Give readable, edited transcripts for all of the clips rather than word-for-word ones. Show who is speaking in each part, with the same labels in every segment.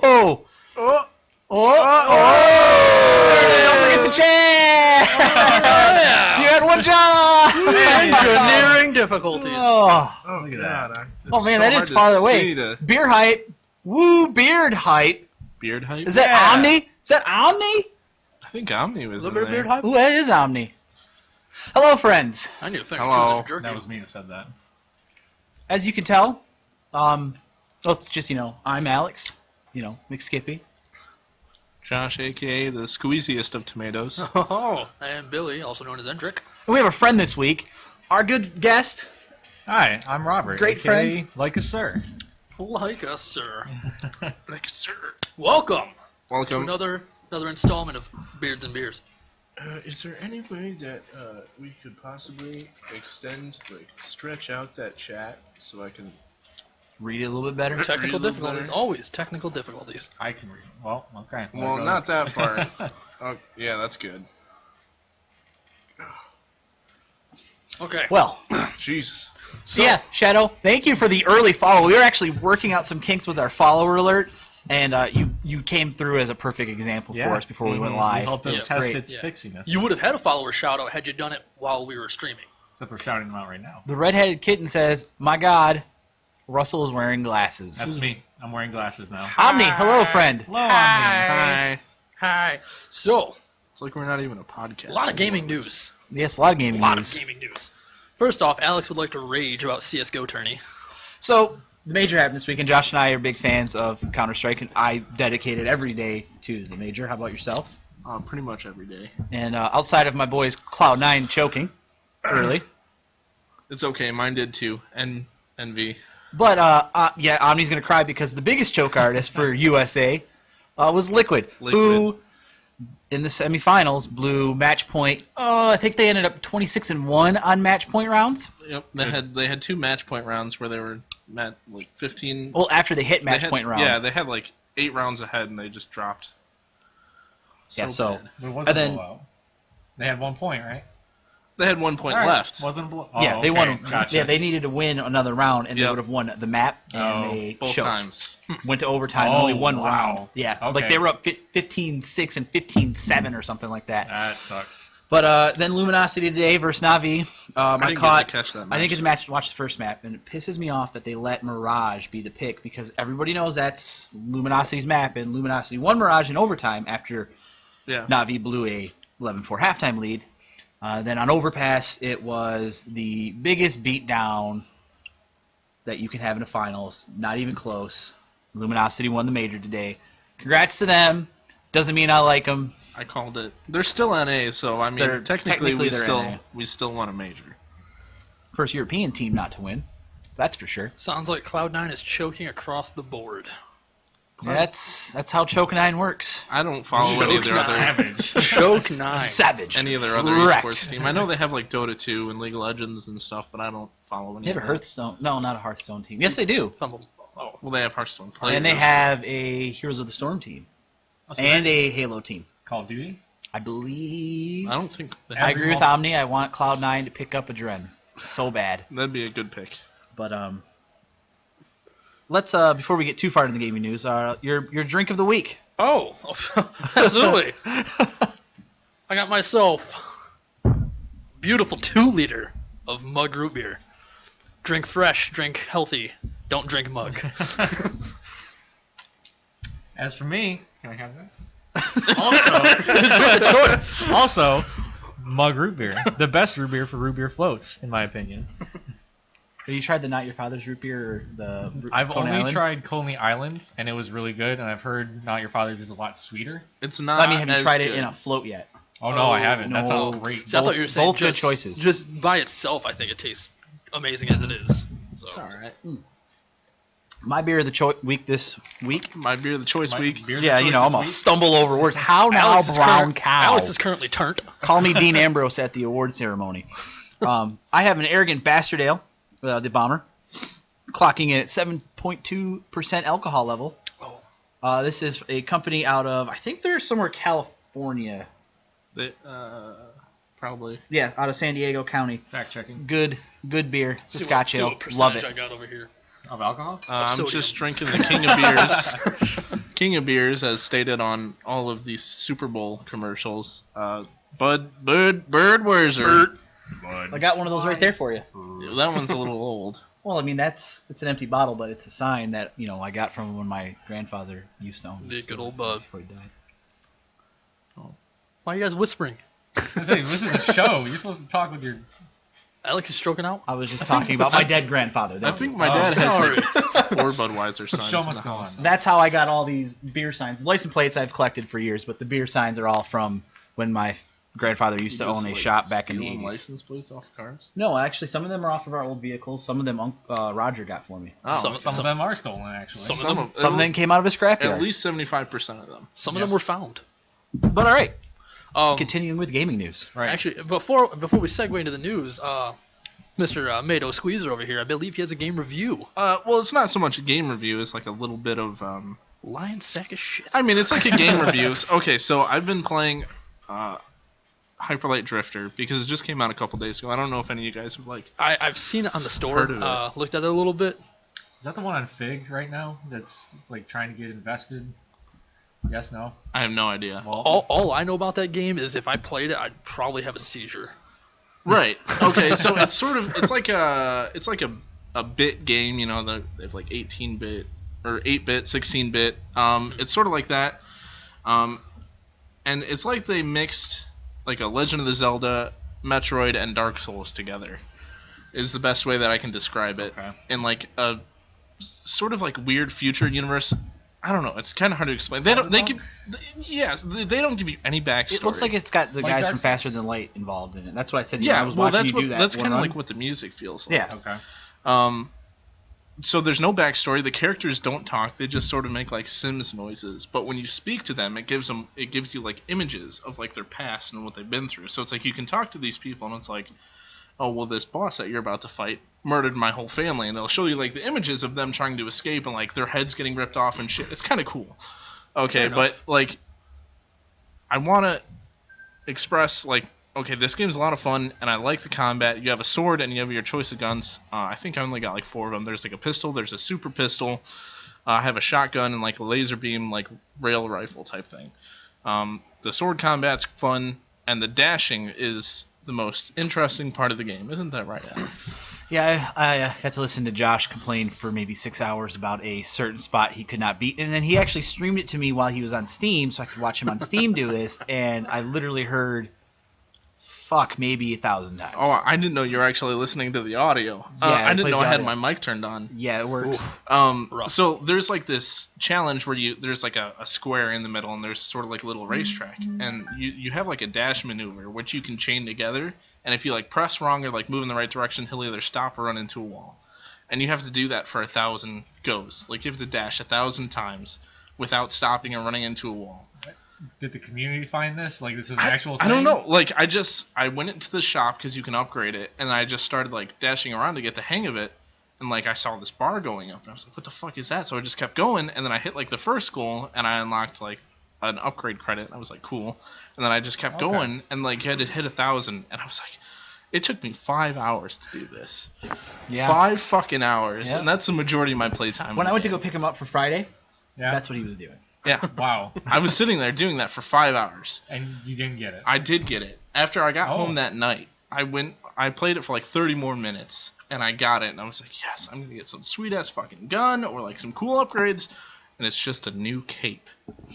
Speaker 1: Oh!
Speaker 2: Oh!
Speaker 1: Don't forget the chat!
Speaker 3: yeah.
Speaker 1: You had one job!
Speaker 3: Engineering difficulties.
Speaker 1: Oh,
Speaker 2: Oh,
Speaker 4: Look at
Speaker 2: God.
Speaker 1: oh man, that is farther away. Beer hype. Woo, beard hype.
Speaker 4: Beard hype?
Speaker 1: Is that
Speaker 2: Yeah.
Speaker 1: Omni? Is that Omni?
Speaker 4: I think Omni was
Speaker 3: Was it
Speaker 4: in
Speaker 3: beard
Speaker 4: there.
Speaker 3: hype?
Speaker 1: Ooh, that is Omni. Hello, friends.
Speaker 3: I need to think
Speaker 4: Hello.
Speaker 3: too much jerky.
Speaker 2: That was me that said that.
Speaker 1: As you can tell, well, it's just, I'm Alex, McSkippy.
Speaker 4: Josh, a.k.a. the squeeziest of tomatoes.
Speaker 3: Oh, and Billy, also known as Endrick.
Speaker 1: And we have a friend this week. Our good guest.
Speaker 2: Hi, I'm Robert.
Speaker 1: Great
Speaker 2: AKA Like a Sir.
Speaker 3: Like us, sir.
Speaker 4: Like, sir.
Speaker 3: Welcome to
Speaker 4: Welcome.
Speaker 3: another installment of Beards and Beers.
Speaker 4: Is there any way that we could possibly stretch out that chat so I can...
Speaker 1: Read it a little bit better.
Speaker 3: Technical
Speaker 4: Read a little
Speaker 3: difficulties.
Speaker 4: better.
Speaker 3: Always technical difficulties.
Speaker 2: I can read. Well, okay.
Speaker 4: Well,
Speaker 2: There
Speaker 4: not
Speaker 2: goes.
Speaker 4: that far. Oh, yeah, that's good.
Speaker 3: Okay.
Speaker 1: Well,
Speaker 4: Jesus.
Speaker 1: so yeah, Shadow, thank you for the early follow. We were actually working out some kinks with our follower alert, and you came through as a perfect example for
Speaker 2: Yeah.
Speaker 1: us before we went
Speaker 2: You
Speaker 1: live.
Speaker 2: helped us
Speaker 3: Yeah.
Speaker 2: test
Speaker 1: Great.
Speaker 2: its
Speaker 3: Yeah.
Speaker 2: fixiness.
Speaker 3: You would have had a follower shout out had you done it while we were streaming.
Speaker 2: Except we're shouting them out right now.
Speaker 1: The redheaded kitten says, "My God, Russell is wearing glasses."
Speaker 2: That's me. I'm wearing glasses now.
Speaker 1: Omni, hello, friend.
Speaker 2: Hello, Omni.
Speaker 4: Hi.
Speaker 3: Hi. So,
Speaker 4: It's like we're not even a podcast.
Speaker 3: a lot of gaming
Speaker 4: anymore.
Speaker 3: news.
Speaker 1: Yes, a lot of gaming
Speaker 3: A lot
Speaker 1: news.
Speaker 3: of gaming news. First off, Alex would like to rage about CS:GO tourney.
Speaker 1: So the major happened this weekend. Josh and I are big fans of Counter-Strike, and I dedicate it every day to the major. How about yourself?
Speaker 4: Pretty much every day.
Speaker 1: And outside of my boys Cloud9 choking early,
Speaker 4: It's okay. Mine did too. Envy.
Speaker 1: but yeah, Omni's gonna cry because the biggest choke artist for USA was Liquid, who in the semifinals blew match point. I think they ended up 26-1 on match point rounds.
Speaker 4: Yep. They had 2 match point rounds where they were at like 15.
Speaker 1: Well, after they hit match
Speaker 4: they had,
Speaker 1: point round.
Speaker 4: Yeah, they had like 8 rounds ahead and they just dropped.
Speaker 1: Yeah, so-
Speaker 4: bad.
Speaker 2: It wasn't
Speaker 1: And then-
Speaker 2: a blowout. They had 1 point, right?
Speaker 4: They had 1 point
Speaker 2: All right.
Speaker 4: left.
Speaker 2: Wasn't a blowout.
Speaker 1: Yeah, they won.
Speaker 2: Gotcha.
Speaker 1: Yeah, they needed to win another round, and they
Speaker 4: Yep.
Speaker 1: would have won the map, and
Speaker 2: Oh,
Speaker 1: they
Speaker 4: Both
Speaker 1: choked.
Speaker 4: times.
Speaker 1: Went to overtime,
Speaker 2: Oh,
Speaker 1: only one
Speaker 2: wow.
Speaker 1: round. Yeah, like
Speaker 2: Okay.
Speaker 1: they were up 15-6 and 15-7 or something like that.
Speaker 2: That sucks.
Speaker 1: But then Luminosity today versus Na'Vi.
Speaker 4: I didn't get to catch that
Speaker 1: I didn't get
Speaker 4: match.
Speaker 1: to watch the first map, and it pisses me off that they let Mirage be the pick because everybody knows that's Luminosity's map, and Luminosity won Mirage in overtime after
Speaker 4: Yeah.
Speaker 1: Na'Vi blew a 11-4 halftime lead. Then on Overpass, it was the biggest beatdown that you can have in a finals. Not even close. Luminosity won the major today. Congrats to them. Doesn't mean I like them.
Speaker 4: I called it. They're still NA, so I mean,
Speaker 1: They're-
Speaker 4: technically
Speaker 1: technically they're NA.
Speaker 4: we still won a major.
Speaker 1: First European team not to win. That's for sure.
Speaker 3: Sounds like Cloud9 is choking across the board.
Speaker 1: That's how Choke9 works.
Speaker 4: I don't follow any of their other
Speaker 2: Savage.
Speaker 3: Choke 9.
Speaker 1: Savage.
Speaker 4: any of their other
Speaker 1: Wrecked.
Speaker 4: esports team. I know they have like Dota 2 and League of Legends and stuff, but I don't follow any.
Speaker 1: They have a
Speaker 4: of that.
Speaker 1: Hearthstone. No, not a Hearthstone team. Yes, they do.
Speaker 3: Some of them. Oh.
Speaker 4: Well, they have Hearthstone.
Speaker 1: And they have a Heroes of the Storm team and a Halo team.
Speaker 2: Call of Duty?
Speaker 1: I believe.
Speaker 4: I don't think they
Speaker 1: I
Speaker 4: have.
Speaker 1: agree with Omni. I want Cloud9 to pick up a Dren so bad.
Speaker 4: That'd be a good pick.
Speaker 1: But let's before we get too far into the gaming news, your drink of the week.
Speaker 3: Oh, absolutely. I got myself beautiful 2-liter of mug root beer. Drink fresh, drink healthy, don't drink mug.
Speaker 2: As for me, can I have that?
Speaker 3: Choice.
Speaker 2: Also, mug root beer. The best root beer for root beer floats, in my opinion.
Speaker 1: Have you tried the Not Your Father's root beer or the
Speaker 2: I've
Speaker 1: Coney
Speaker 2: only
Speaker 1: Island?
Speaker 2: tried Coney Island, and it was really good, and I've heard Not Your Father's is a lot sweeter.
Speaker 4: It's not.
Speaker 1: I mean, have you
Speaker 4: as
Speaker 1: tried it
Speaker 4: good.
Speaker 1: in a float yet?
Speaker 2: Oh, no, I haven't.
Speaker 1: no.
Speaker 2: That sounds great.
Speaker 3: See, I thought you were saying
Speaker 1: both good
Speaker 3: just,
Speaker 1: choices.
Speaker 3: Just by itself, I think it tastes amazing as it is. So.
Speaker 4: It's all right.
Speaker 1: My beer of the week this week.
Speaker 4: My beer of the choice
Speaker 2: My
Speaker 4: week.
Speaker 2: beer
Speaker 1: Yeah,
Speaker 2: choice
Speaker 1: I'm gonna
Speaker 2: this week?
Speaker 1: stumble over words. How now,
Speaker 3: Alex is
Speaker 1: brown
Speaker 3: current-
Speaker 1: cow?
Speaker 3: Alex is currently turned.
Speaker 1: Call me Dean Ambrose at the award ceremony. I have an Arrogant Bastard Ale, the bomber, clocking in at 7.2% alcohol level.
Speaker 3: Oh.
Speaker 1: This is a company out of, I think they're somewhere California.
Speaker 4: They, probably.
Speaker 1: Yeah, out of San Diego County.
Speaker 2: Fact checking.
Speaker 1: Good beer. It's a
Speaker 3: See
Speaker 1: Scotch
Speaker 3: what
Speaker 1: ale.
Speaker 3: percentage
Speaker 1: Love it.
Speaker 3: I got over here.
Speaker 2: Of alcohol?
Speaker 3: Of
Speaker 4: I'm
Speaker 3: sodium.
Speaker 4: just drinking the King of Beers. King of Beers, as stated on all of these Super Bowl commercials. Budweiser.
Speaker 1: I got one of those right there for you.
Speaker 4: That one's a little old.
Speaker 1: Well, I mean, it's an empty bottle, but it's a sign that, I got from when my grandfather used to own
Speaker 3: The
Speaker 1: it,
Speaker 3: good old Bud.
Speaker 1: before he died.
Speaker 3: Why are you guys whispering?
Speaker 2: This is a show. You're supposed to talk with your.
Speaker 3: Alex is stroking out.
Speaker 1: I was just talking about my dead grandfather.
Speaker 4: I
Speaker 1: That
Speaker 4: think
Speaker 1: was-
Speaker 4: my dad
Speaker 3: sorry.
Speaker 4: has like 4 Budweiser signs
Speaker 2: Show
Speaker 4: in
Speaker 2: must
Speaker 4: the
Speaker 2: go
Speaker 4: house.
Speaker 2: on.
Speaker 1: That's how I got all these beer signs. The license plates I've collected for years, but the beer signs are all from when my grandfather used to
Speaker 4: You
Speaker 1: own
Speaker 4: just,
Speaker 1: a
Speaker 4: like,
Speaker 1: shop back in the
Speaker 4: stealing
Speaker 1: 80s.
Speaker 4: license plates off cars?
Speaker 1: No, actually, some of them are off of our old vehicles. Some of them Roger got for me.
Speaker 4: Oh,
Speaker 3: Some-
Speaker 2: Some of them are stolen, actually.
Speaker 3: some
Speaker 4: some of
Speaker 1: Some of them came out of a scrapyard.
Speaker 4: At least 75% of them.
Speaker 3: Some of them were found.
Speaker 1: But all right,
Speaker 3: Continuing
Speaker 1: continuing with gaming news.
Speaker 2: Right.
Speaker 3: Actually, before we segue into the news, Mr. Mado Squeezer over here, I believe he has a game review.
Speaker 4: Well, it's not so much a game review. It's like a little bit of.
Speaker 3: Lion sack of shit.
Speaker 4: I mean, it's like a game review. Okay, so I've been playing Hyperlight Drifter because it just came out a couple days ago. I don't know if any of you guys have
Speaker 3: I've seen it on the store.
Speaker 4: Heard of it.
Speaker 3: Looked at it a little bit.
Speaker 2: Is that the one on Fig right now that's like trying to get invested? Yes, no?
Speaker 4: I have no idea.
Speaker 2: Well,
Speaker 3: All I know about that game is if I played it, I'd probably have a seizure.
Speaker 4: Right. Okay. So it's like a bit game. They have like 18-bit or 8-bit, 16-bit. It's sort of like that. And it's like they mixed like a Legend of the Zelda, Metroid, and Dark Souls together. Is the best way that I can describe it.
Speaker 2: Okay.
Speaker 4: In like a sort of like weird future universe. I don't know. It's kind of hard to explain. They don't. They give. Yes. They don't give you any backstory.
Speaker 1: It looks like it's got the
Speaker 2: Like
Speaker 1: guys
Speaker 2: Dark
Speaker 1: from
Speaker 2: Souls?
Speaker 1: Faster Than Light involved in it. That's what I said. to you when
Speaker 4: Yeah.
Speaker 1: I was
Speaker 4: Well,
Speaker 1: watching
Speaker 4: that's
Speaker 1: you
Speaker 4: what.
Speaker 1: do that
Speaker 4: That's
Speaker 1: one
Speaker 4: kind of
Speaker 1: run.
Speaker 4: like what the music feels like.
Speaker 1: Yeah.
Speaker 2: okay.
Speaker 4: So there's no backstory. The characters don't talk. They just sort of make like Sims noises. But when you speak to them, it gives you like images of like their past and what they've been through. So it's like you can talk to these people, and it's like, oh well, this boss that you're about to fight murdered my whole family, and it'll show you like the images of them trying to escape and like their heads getting ripped off and shit. It's kind of cool. Okay,
Speaker 3: Fair
Speaker 4: but like, I want to express like, okay, this game's a lot of fun, and I like the combat. You have a sword, and you have your choice of guns. I think I only got like 4 of them. There's like a pistol, there's a super pistol. I have a shotgun and like a laser beam, like rail rifle type thing. The sword combat's fun, and the dashing is the most interesting part of the game. Isn't that right, Alex?
Speaker 1: Yeah, I got to listen to Josh complain for maybe 6 hours about a certain spot he could not beat, and then he actually streamed it to me while he was on Steam, so I could watch him on Steam do this, and I literally heard, fuck, maybe 1,000 times.
Speaker 4: Oh, I didn't know you were actually listening to the audio.
Speaker 1: Yeah,
Speaker 4: I
Speaker 1: it
Speaker 4: didn't
Speaker 1: plays
Speaker 4: know I
Speaker 1: the
Speaker 4: had
Speaker 1: audio.
Speaker 4: my mic turned on.
Speaker 1: Yeah, it works.
Speaker 3: Rough.
Speaker 4: So there's like this challenge where there's like a square in the middle, and there's sort of like a little racetrack, and you have like a dash maneuver which you can chain together, and if you like press wrong or like move in the right direction, he'll either stop or run into a wall, and you have to do that for 1,000 goes. Like you have to dash 1,000 times without stopping or running into a wall.
Speaker 2: Did the community find this? Like, this is an actual thing?
Speaker 4: I don't know. Like I went into the shop because you can upgrade it, and I just started like dashing around to get the hang of it. And like I saw this bar going up, and I was like, "What the fuck is that?" So I just kept going, and then I hit like the first goal, and I unlocked like an upgrade credit. And I was like, "Cool." And then I just kept
Speaker 2: Okay.
Speaker 4: going, and like you had to hit 1,000, and I was like, it took me 5 hours to do this.
Speaker 1: Yeah.
Speaker 4: 5 fucking hours,
Speaker 1: Yeah.
Speaker 4: and that's the majority of my playtime.
Speaker 1: When
Speaker 4: in
Speaker 1: I went to
Speaker 4: the
Speaker 1: go pick him up for Friday,
Speaker 2: Yeah.
Speaker 1: that's what he was doing.
Speaker 4: game. Yeah,
Speaker 2: Wow.
Speaker 4: I was sitting there doing that for 5 hours.
Speaker 2: And you didn't get it.
Speaker 4: I did get it. After I got
Speaker 2: Oh.
Speaker 4: home that night, I played it for like 30 more minutes, and I got it, and I was like, yes, I'm gonna get some sweet ass fucking gun or like some cool upgrades, and it's just a new cape.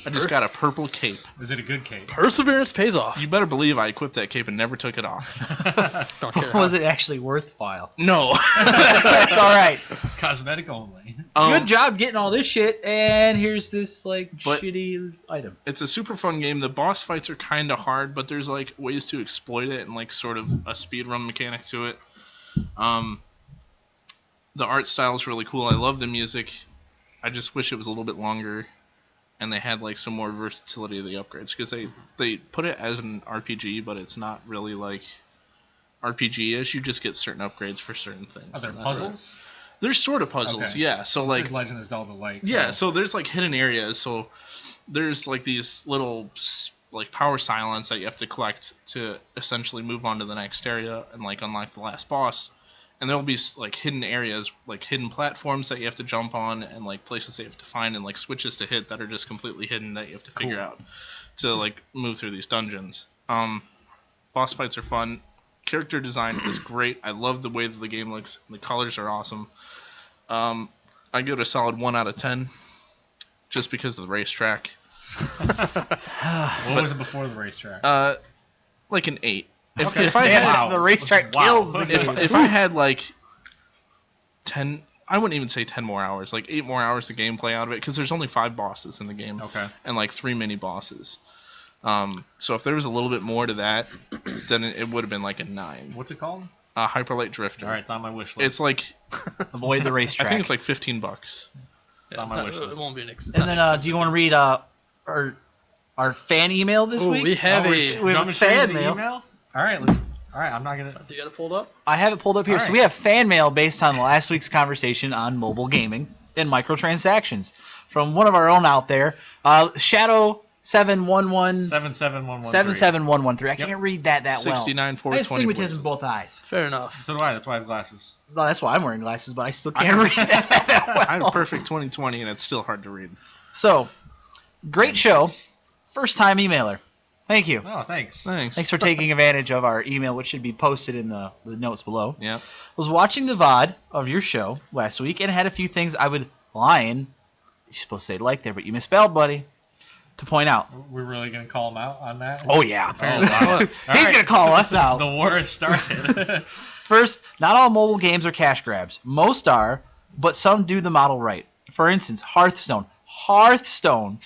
Speaker 4: I just got a purple cape.
Speaker 2: Is it a good cake?
Speaker 3: Perseverance pays off.
Speaker 4: You better believe I equipped that cape and never took it off.
Speaker 3: Don't care.
Speaker 1: Was it actually worthwhile?
Speaker 4: No.
Speaker 1: That's all right.
Speaker 2: Cosmetic only.
Speaker 1: Good job getting all this shit, and here's this like
Speaker 4: But-
Speaker 1: shitty item.
Speaker 4: It's a super fun game. The boss fights are kind of hard, but there's like ways to exploit it and like sort of a speedrun mechanic to it. The art style is really cool. I love the music. I just wish it was a little bit longer, and they had like some more versatility of the upgrades, because they put it as an RPG, but it's not really like RPG-ish. You just get certain upgrades for certain things.
Speaker 2: Are there
Speaker 4: and that's it.
Speaker 2: puzzles?
Speaker 4: There's sort of puzzles,
Speaker 2: Okay.
Speaker 4: yeah. So
Speaker 2: This
Speaker 4: like
Speaker 2: is Legend of Zelda Light.
Speaker 4: yeah, so there's like hidden areas. So there's like these little like power silence that you have to collect to essentially move on to the next area and like unlock the last boss. and there'll be like hidden areas, like hidden platforms that you have to jump on, and like places that you have to find, and like switches to hit that are just completely hidden that you have to figure out to like move through these dungeons. Boss fights are fun. Character design is great. I love the way that the game looks. The colors are awesome. I give it a solid 1 out of 10, just because of the racetrack.
Speaker 2: What was it before the racetrack?
Speaker 4: Like an 8.
Speaker 2: Okay.
Speaker 4: If I had,
Speaker 2: Wow.
Speaker 1: The racetrack kills the game.
Speaker 4: if I had like 10, I wouldn't even say 10 more hours, like 8 more hours of gameplay out of it, because there's only 5 bosses in the game,
Speaker 2: Okay.
Speaker 4: and like 3 mini bosses. So if there was a little bit more to that, then it would have been like a 9.
Speaker 2: What's it called?
Speaker 4: Hyperlight Drifter.
Speaker 2: All right, it's on my wish list.
Speaker 4: It's like,
Speaker 1: Avoid the
Speaker 4: I
Speaker 1: racetrack.
Speaker 4: think it's like $15.
Speaker 2: It's on my wish
Speaker 3: It
Speaker 2: list.
Speaker 3: won't be an ex- it's
Speaker 1: And
Speaker 3: not
Speaker 1: then,
Speaker 3: an
Speaker 1: do you want to read our fan email this
Speaker 3: Ooh,
Speaker 1: week?
Speaker 3: we have
Speaker 2: we're
Speaker 3: a.
Speaker 1: we have
Speaker 2: jumping
Speaker 1: a
Speaker 2: straight
Speaker 1: fan
Speaker 2: to the
Speaker 1: mail.
Speaker 2: email? All right, let's. All right, I'm not gonna.
Speaker 3: You got it pulled up?
Speaker 1: I have it pulled up here.
Speaker 2: All
Speaker 1: So
Speaker 2: right.
Speaker 1: we have fan mail based on last week's conversation on mobile gaming and microtransactions from one of our own out there, Shadow 711
Speaker 2: 77113.
Speaker 1: 77113. I
Speaker 2: Yep.
Speaker 1: can't read that well.
Speaker 4: 69
Speaker 1: I have
Speaker 4: 420.
Speaker 1: astigmatism in both eyes.
Speaker 3: Fair enough.
Speaker 2: So do I. That's why I have glasses.
Speaker 1: No, that's why I'm wearing glasses, but I still can't read that well.
Speaker 4: I have a perfect 2020, and it's still hard to read.
Speaker 1: So, great show. First time emailer. Thank you.
Speaker 2: Oh, thanks.
Speaker 1: Thanks for taking advantage of our email, which should be posted in the notes below.
Speaker 4: Yeah.
Speaker 1: Was watching the VOD of your show last week and had a few things I would you're supposed to say like there, but you misspelled, buddy, to point out.
Speaker 2: We're really gonna call him out on that?
Speaker 1: Oh, yeah.
Speaker 2: Oh, wow. All
Speaker 1: He's
Speaker 2: right.
Speaker 1: going to call us out.
Speaker 2: The war has started.
Speaker 1: First, not all mobile games are cash grabs. Most are, but some do the model right. For instance, Hearthstone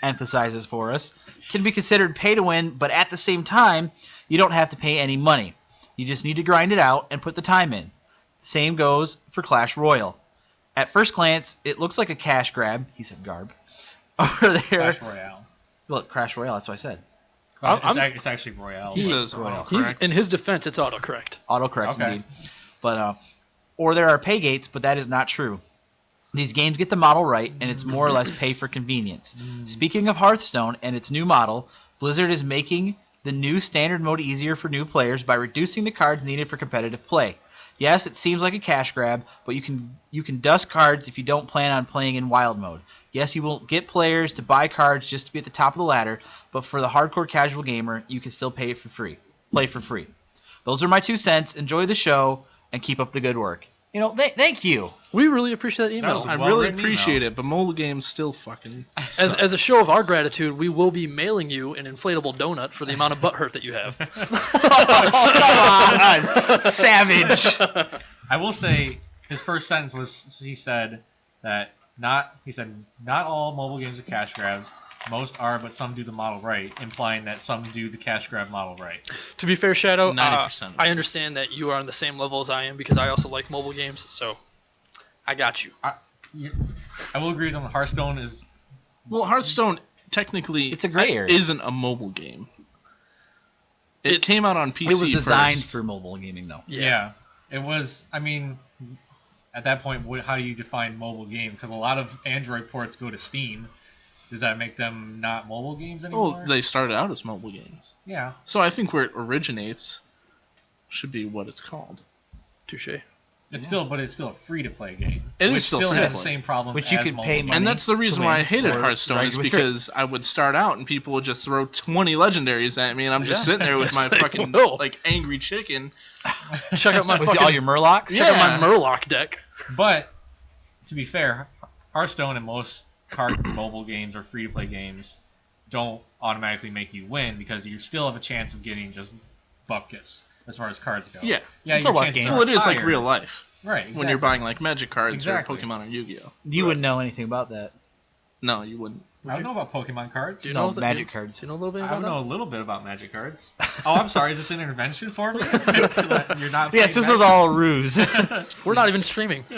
Speaker 1: emphasizes for us, can be considered pay to win, but at the same time, you don't have to pay any money. You just need to grind it out and put the time in. Same goes for Clash Royale. At first glance, it looks like a cash grab. He said garb. Over there.
Speaker 2: Clash Royale.
Speaker 1: Look, Crash Royale, that's what I said.
Speaker 2: It's actually Royale.
Speaker 4: He says
Speaker 1: Royale.
Speaker 4: autocorrect.
Speaker 3: In his defense, it's autocorrect.
Speaker 1: Autocorrect
Speaker 2: Okay.
Speaker 1: indeed. But or there are pay gates, but that is not true. These games get the model right, and it's more or less pay for convenience. Speaking of Hearthstone and its new model, Blizzard is making the new standard mode easier for new players by reducing the cards needed for competitive play. Yes, it seems like a cash grab, but you can dust cards if you don't plan on playing in wild mode. Yes, you will get players to buy cards just to be at the top of the ladder, but for the hardcore casual gamer, you can still play for free. Those are my 2 cents. Enjoy the show and keep up the good work. Thank you.
Speaker 3: We really appreciate that email.
Speaker 2: was a
Speaker 4: I really
Speaker 2: well-written
Speaker 4: appreciate
Speaker 2: email.
Speaker 4: it, but mobile games still fucking
Speaker 3: As a show of our gratitude, we will be mailing you an inflatable donut for the amount of butt hurt that you have.
Speaker 1: Come on, savage.
Speaker 2: I will say his first sentence was he said not all mobile games are cash grabs. Most are, but some do the model right, implying that some do the cash grab model right.
Speaker 3: To be fair, Shadow,
Speaker 4: 90%.
Speaker 3: I understand that you are on the same level as I am because I also like mobile games, so I got you.
Speaker 2: I will agree with him. Hearthstone is
Speaker 4: Well, Hearthstone technically
Speaker 1: It's a gray area.
Speaker 4: isn't a mobile game. It came out on PC.
Speaker 1: It was designed
Speaker 4: first.
Speaker 1: for mobile gaming, though.
Speaker 2: yeah. It was. I mean, at that point, how do you define mobile game? Because a lot of Android ports go to Steam. Does that make them not mobile games anymore?
Speaker 4: Well, they started out as mobile games,
Speaker 2: yeah.
Speaker 4: so I think where it originates should be what it's called.
Speaker 3: Touche.
Speaker 2: It's still a free to play game.
Speaker 4: It is
Speaker 2: which
Speaker 4: still
Speaker 2: still
Speaker 4: free to
Speaker 2: has the
Speaker 4: play.
Speaker 2: same problems
Speaker 1: Which you
Speaker 2: as
Speaker 1: could
Speaker 2: mobile
Speaker 1: pay
Speaker 2: games.
Speaker 1: money.
Speaker 4: And that's the reason
Speaker 1: to
Speaker 4: why I
Speaker 1: win
Speaker 4: hated
Speaker 1: or
Speaker 4: Hearthstone
Speaker 1: drag
Speaker 4: is
Speaker 1: you with trip.
Speaker 4: because I would start out and people would just throw 20 legendaries at me, and I'm just
Speaker 3: Yeah.
Speaker 4: sitting there with my
Speaker 3: Yes, they
Speaker 4: fucking
Speaker 3: will.
Speaker 4: like angry chicken.
Speaker 3: Check out my
Speaker 1: With
Speaker 3: fucking,
Speaker 1: all your Murlocs?
Speaker 3: check out
Speaker 4: Yeah.
Speaker 3: my Murloc deck.
Speaker 2: But to be fair, Hearthstone and most card mobile games or free to play games don't automatically make you win because you still have a chance of getting just bupkis as far as cards go.
Speaker 4: Yeah.
Speaker 2: Yeah,
Speaker 1: It's
Speaker 2: your
Speaker 1: a luck
Speaker 2: chances
Speaker 1: game.
Speaker 2: are
Speaker 4: Well, it is like
Speaker 2: higher.
Speaker 4: real life
Speaker 2: Right. Exactly.
Speaker 4: when you're buying like Magic cards
Speaker 2: Exactly.
Speaker 4: or Pokemon or Yu-Gi-Oh.
Speaker 1: You wouldn't know anything about that.
Speaker 4: No, you wouldn't.
Speaker 2: I don't know about Pokemon cards.
Speaker 3: Do you
Speaker 1: No,
Speaker 3: know
Speaker 1: Magic
Speaker 3: do,
Speaker 1: cards.
Speaker 3: Do you know a little bit
Speaker 2: I
Speaker 3: about
Speaker 2: know a
Speaker 3: that?
Speaker 2: little bit about Magic cards. Oh, I'm sorry. Is this an intervention for me? So that you're not.
Speaker 1: Yes, this
Speaker 2: playing
Speaker 1: was all a ruse.
Speaker 3: We're not even streaming.
Speaker 1: We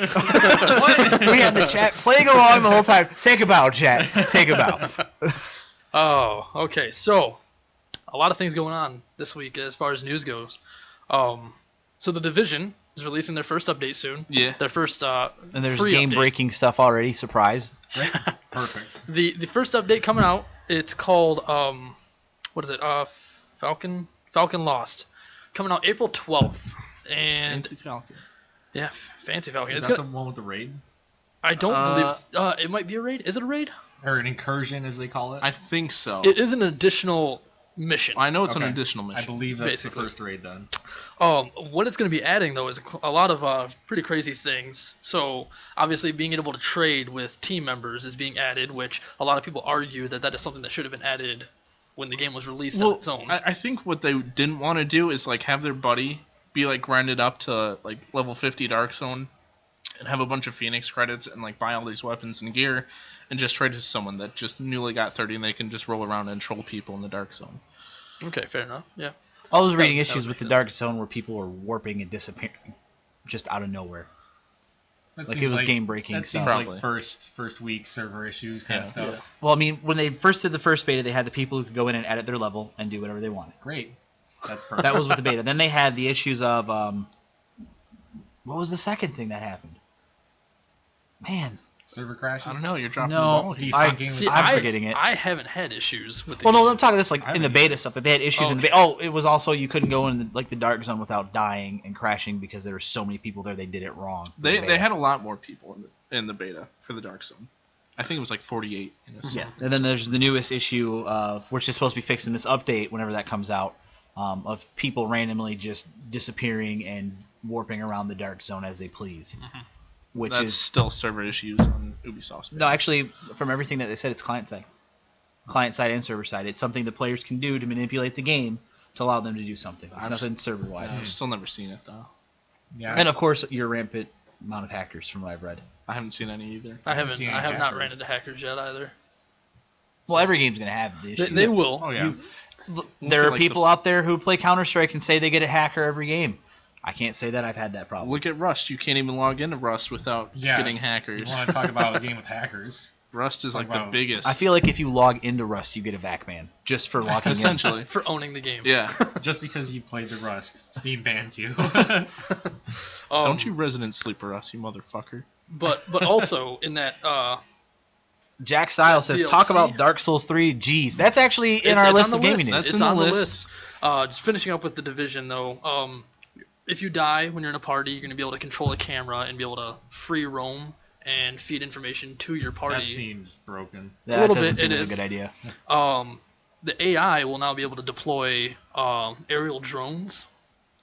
Speaker 1: had the chat playing along the whole time. Take a bow, chat. Take a bow.
Speaker 3: Oh, okay. So, a lot of things going on this week as far as news goes. So the Division is releasing their first update soon.
Speaker 4: Yeah.
Speaker 3: Their first
Speaker 1: And there's
Speaker 3: free update.
Speaker 1: game-breaking stuff already. Surprise.
Speaker 2: Right? Perfect.
Speaker 3: The first update coming out. It's called what is it? Falcon Lost, coming out April 12th. And
Speaker 4: Anti-Falcon.
Speaker 3: Yeah, Fancy Falcon.
Speaker 2: Is
Speaker 3: It's
Speaker 2: that
Speaker 3: gonna,
Speaker 2: the one with the raid?
Speaker 3: I don't believe it's, it might be a raid. Is it a raid?
Speaker 2: Or an incursion, as they call it?
Speaker 4: I think so.
Speaker 3: It is an additional mission.
Speaker 4: I know it's an
Speaker 2: Okay.
Speaker 4: additional mission.
Speaker 2: I believe that's
Speaker 3: Basically.
Speaker 2: the first raid then.
Speaker 3: What it's going to be adding though is a lot of pretty crazy things. So obviously, being able to trade with team members is being added, which a lot of people argue that is something that should have been added when the game was released on its own.
Speaker 4: I think what they didn't want to do is like have their buddy be like grinded up to like level 50 Dark Zone and have a bunch of Phoenix credits and like buy all these weapons and gear and just trade to someone that just newly got 30 and they can just roll around and troll people in the Dark Zone.
Speaker 3: Okay, fair enough. Yeah.
Speaker 1: I was reading
Speaker 3: that
Speaker 1: issues
Speaker 3: would
Speaker 1: with the
Speaker 3: make
Speaker 1: Dark Zone where people were warping and disappearing just out of nowhere.
Speaker 2: That
Speaker 1: Like,
Speaker 2: seems
Speaker 1: it was game-breaking
Speaker 2: That seems
Speaker 1: stuff.
Speaker 4: Probably.
Speaker 2: like first week server issues kind of
Speaker 1: Yeah.
Speaker 2: stuff.
Speaker 1: Well, I mean, when they first did the first beta, they had the people who could go in and edit their level and do whatever they wanted.
Speaker 2: Great. That's perfect.
Speaker 1: That was with the beta. Then they had the issues of what was the second thing that happened? Man,
Speaker 2: server crashes.
Speaker 4: I don't know. You're dropping
Speaker 1: No,
Speaker 4: the ball here.
Speaker 2: Defunking
Speaker 3: See,
Speaker 2: was
Speaker 1: I'm
Speaker 3: I,
Speaker 1: forgetting it.
Speaker 3: I haven't had issues with the
Speaker 1: well, no,
Speaker 3: game.
Speaker 1: I'm talking this like
Speaker 2: I
Speaker 1: in the
Speaker 2: haven't
Speaker 1: beta stuff that they had issues in the
Speaker 3: Okay.
Speaker 1: beta. Oh, it was also you couldn't go in like the Dark Zone without dying and crashing because there were so many people there. They did it wrong. in the
Speaker 4: They
Speaker 1: beta.
Speaker 4: had a lot more people in the beta for the Dark Zone. I think it was like 48.
Speaker 1: Yeah, and then there's the newest issue, which is supposed to be fixed in this update whenever that comes out, of people randomly just disappearing and warping around the Dark Zone as they please. Which
Speaker 4: That's
Speaker 1: is
Speaker 4: still server issues on Ubisoft's.
Speaker 1: no, actually, from everything that they said, it's client side and server side. It's something the players can do to manipulate the game to allow them to do something. It's
Speaker 4: I've
Speaker 1: nothing server wise.
Speaker 4: I've still never seen it though.
Speaker 2: Yeah.
Speaker 1: And of course, your rampant amount of hackers, from what I've read.
Speaker 4: I haven't seen any either.
Speaker 3: I haven't.
Speaker 2: seen any
Speaker 3: I have not
Speaker 2: hackers.
Speaker 3: ran into hackers yet either.
Speaker 1: Well, every game's gonna have the issue.
Speaker 3: They will.
Speaker 2: Oh yeah.
Speaker 1: There are
Speaker 4: Like
Speaker 1: people out there who play Counter Strike and say they get a hacker every game. I can't say that I've had that problem.
Speaker 4: Look at Rust. You can't even log into Rust without
Speaker 2: Yeah.
Speaker 4: getting
Speaker 2: You
Speaker 4: hackers.
Speaker 2: want to talk about a game with hackers?
Speaker 4: Rust is like the
Speaker 2: Wow.
Speaker 4: biggest.
Speaker 1: I feel like if you log into Rust, you get a VAC ban just for logging in.
Speaker 4: essentially.
Speaker 3: For owning the game.
Speaker 4: Yeah.
Speaker 2: Just because you played the Rust, Steam bans you.
Speaker 4: Don't you Resident Sleeper us, you motherfucker.
Speaker 3: But also in that
Speaker 1: Jack Style says,
Speaker 3: DLC?
Speaker 1: talk about Dark Souls 3. Jeez, that's actually in
Speaker 3: It's
Speaker 1: our
Speaker 3: on
Speaker 1: list
Speaker 3: the
Speaker 1: of gaming
Speaker 3: list.
Speaker 1: news.
Speaker 4: That's
Speaker 3: It's
Speaker 4: in the
Speaker 3: on the
Speaker 4: list.
Speaker 3: list. Just finishing up with the Division though. If you die when you're in a party, you're gonna be able to control a camera and be able to free roam and feed information to your
Speaker 2: that
Speaker 3: party.
Speaker 2: seems broken.
Speaker 1: That
Speaker 3: little
Speaker 1: doesn't
Speaker 3: bit,
Speaker 1: seem
Speaker 3: it
Speaker 1: like a
Speaker 3: is.
Speaker 1: good idea.
Speaker 3: The AI will now be able to deploy aerial drones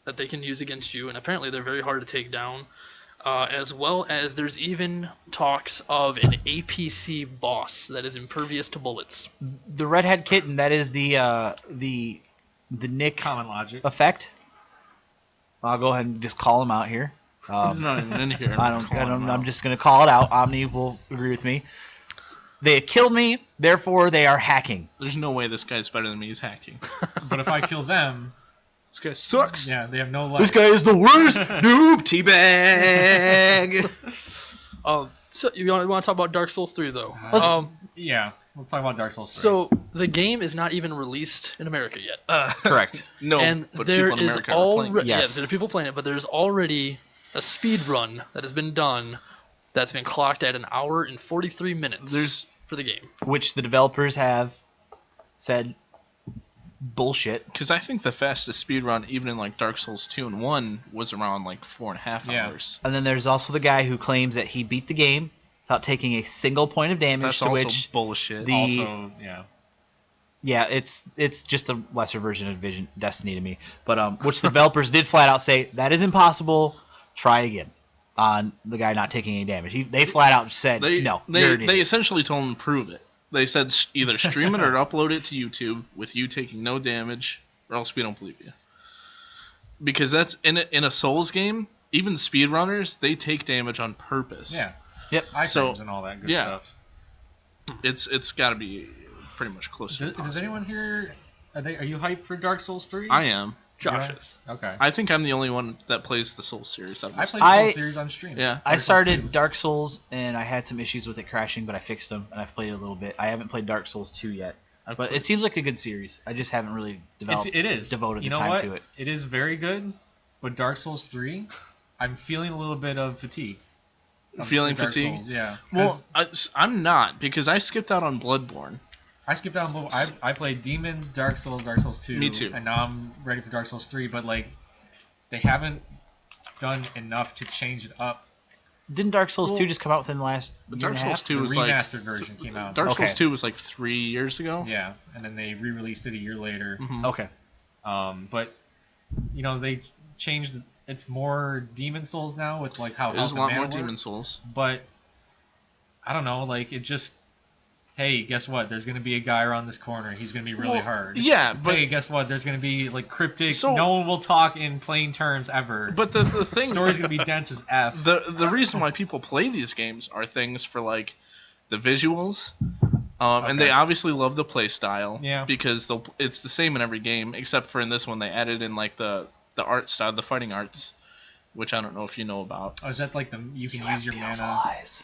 Speaker 3: that they can use against you, and apparently they're very hard to take down. As well as there's even talks of an APC boss that is impervious to bullets.
Speaker 1: The Redhead Kitten, that is the Nick
Speaker 2: Common logic.
Speaker 1: effect. I'll go ahead and just call him out here.
Speaker 4: He's not even in here.
Speaker 1: I'm just going to call it out. Omni will agree with me. They killed me, therefore they are hacking.
Speaker 4: There's no way this guy's better than me. He's hacking.
Speaker 2: But if I kill them,
Speaker 4: This guy sucks.
Speaker 2: yeah, they have no life.
Speaker 1: This guy is the worst noob teabag.
Speaker 3: So you want to talk about Dark Souls 3 though?
Speaker 2: Yeah, let's talk about Dark Souls 3.
Speaker 3: So the game is not even released in America yet.
Speaker 1: Correct.
Speaker 4: No,
Speaker 3: And
Speaker 4: but
Speaker 3: there
Speaker 4: people in
Speaker 3: is
Speaker 4: America are playing.
Speaker 3: already
Speaker 1: Yes.
Speaker 3: there are people playing it, but there's already a speed run that has been done that's been clocked at 1 hour and 43 minutes
Speaker 4: There's
Speaker 3: for the game.
Speaker 1: Which the developers have said bullshit.
Speaker 4: because I think the fastest speed run, even in like Dark Souls 2 and 1, was around like 4.5
Speaker 2: Yeah.
Speaker 4: hours.
Speaker 1: And then there's also the guy who claims that he beat the game without taking a single point of damage,
Speaker 4: That's
Speaker 1: to
Speaker 4: also
Speaker 1: which
Speaker 4: bullshit.
Speaker 1: the-
Speaker 2: also, yeah.
Speaker 1: yeah, it's just a lesser version of Destiny to me. But which the developers did flat out say that is impossible. Try again on the guy not taking any damage. They flat out said
Speaker 4: They
Speaker 1: no. you're an
Speaker 4: they
Speaker 1: idiot."
Speaker 4: essentially told him to prove it. They said either stream it or upload it to YouTube with you taking no damage, or else we don't believe you. Because that's in a Souls game. Even speedrunners, they take damage on purpose.
Speaker 2: Yeah.
Speaker 1: Yep.
Speaker 2: Iframes
Speaker 4: So,
Speaker 2: and all that good
Speaker 4: yeah.
Speaker 2: stuff.
Speaker 4: It's got to be pretty much close to
Speaker 2: Does
Speaker 4: impossible.
Speaker 2: anyone here... Are you hyped for Dark Souls 3?
Speaker 4: I am.
Speaker 3: Josh
Speaker 2: Yeah.
Speaker 3: is.
Speaker 2: Okay.
Speaker 4: I think I'm the only one that plays the Souls series.
Speaker 2: I played the
Speaker 1: I-
Speaker 2: Souls series on stream.
Speaker 4: Yeah.
Speaker 1: I
Speaker 2: Dark Souls
Speaker 1: started
Speaker 2: 2.
Speaker 1: Dark Souls and I had some issues with it crashing, but I fixed them and I've played it a little bit. I haven't played Dark Souls 2 yet, but it seems like a good series. I just haven't really developed.
Speaker 2: It is.
Speaker 1: devoted
Speaker 2: you
Speaker 1: the
Speaker 2: know
Speaker 1: time
Speaker 2: what?
Speaker 1: to it.
Speaker 2: It is very good, but Dark Souls 3, I'm feeling a little bit of fatigue. of
Speaker 4: Feeling
Speaker 2: Dark
Speaker 4: fatigue?
Speaker 2: Souls, yeah.
Speaker 4: Well, I'm not, because I skipped out on Bloodborne.
Speaker 2: I skipped out on I played Demons, Dark Souls 2.
Speaker 4: Me too.
Speaker 2: And now I'm ready for Dark Souls 3, but like they haven't done enough to change it up.
Speaker 1: Didn't Dark Souls
Speaker 4: Well,
Speaker 1: 2 just come out within the last
Speaker 4: But
Speaker 1: year
Speaker 4: Dark
Speaker 1: and a
Speaker 4: Souls
Speaker 1: half?
Speaker 4: 2
Speaker 2: The
Speaker 4: was like
Speaker 2: remastered version came out.
Speaker 4: Dark Souls
Speaker 1: Okay.
Speaker 4: 2 was like 3 years ago.
Speaker 2: Yeah, and then they re-released it a year later.
Speaker 4: Mhm.
Speaker 1: Okay.
Speaker 2: But they changed. It's more Demon Souls now with like how
Speaker 4: There's
Speaker 2: health
Speaker 4: a lot
Speaker 2: and
Speaker 4: more
Speaker 2: mana
Speaker 4: Demon
Speaker 2: work.
Speaker 4: Souls.
Speaker 2: But I don't know, like it just. Hey, guess what? There's gonna be a guy around this corner. He's gonna be really
Speaker 4: Well,
Speaker 2: hard.
Speaker 4: Yeah, but
Speaker 2: Hey, guess what? There's gonna be like cryptic.
Speaker 4: So-
Speaker 2: no one will talk in plain terms ever.
Speaker 4: but the thing
Speaker 2: story's gonna be dense as f.
Speaker 4: the reason why people play these games are things for like the visuals, and they
Speaker 2: Okay.
Speaker 4: obviously love the play style.
Speaker 2: Yeah.
Speaker 4: Because it's the same in every game except for in this one they added in like the art style, the fighting arts, which I don't know if you know about.
Speaker 2: Oh, is that like you can use your mana?
Speaker 1: eyes.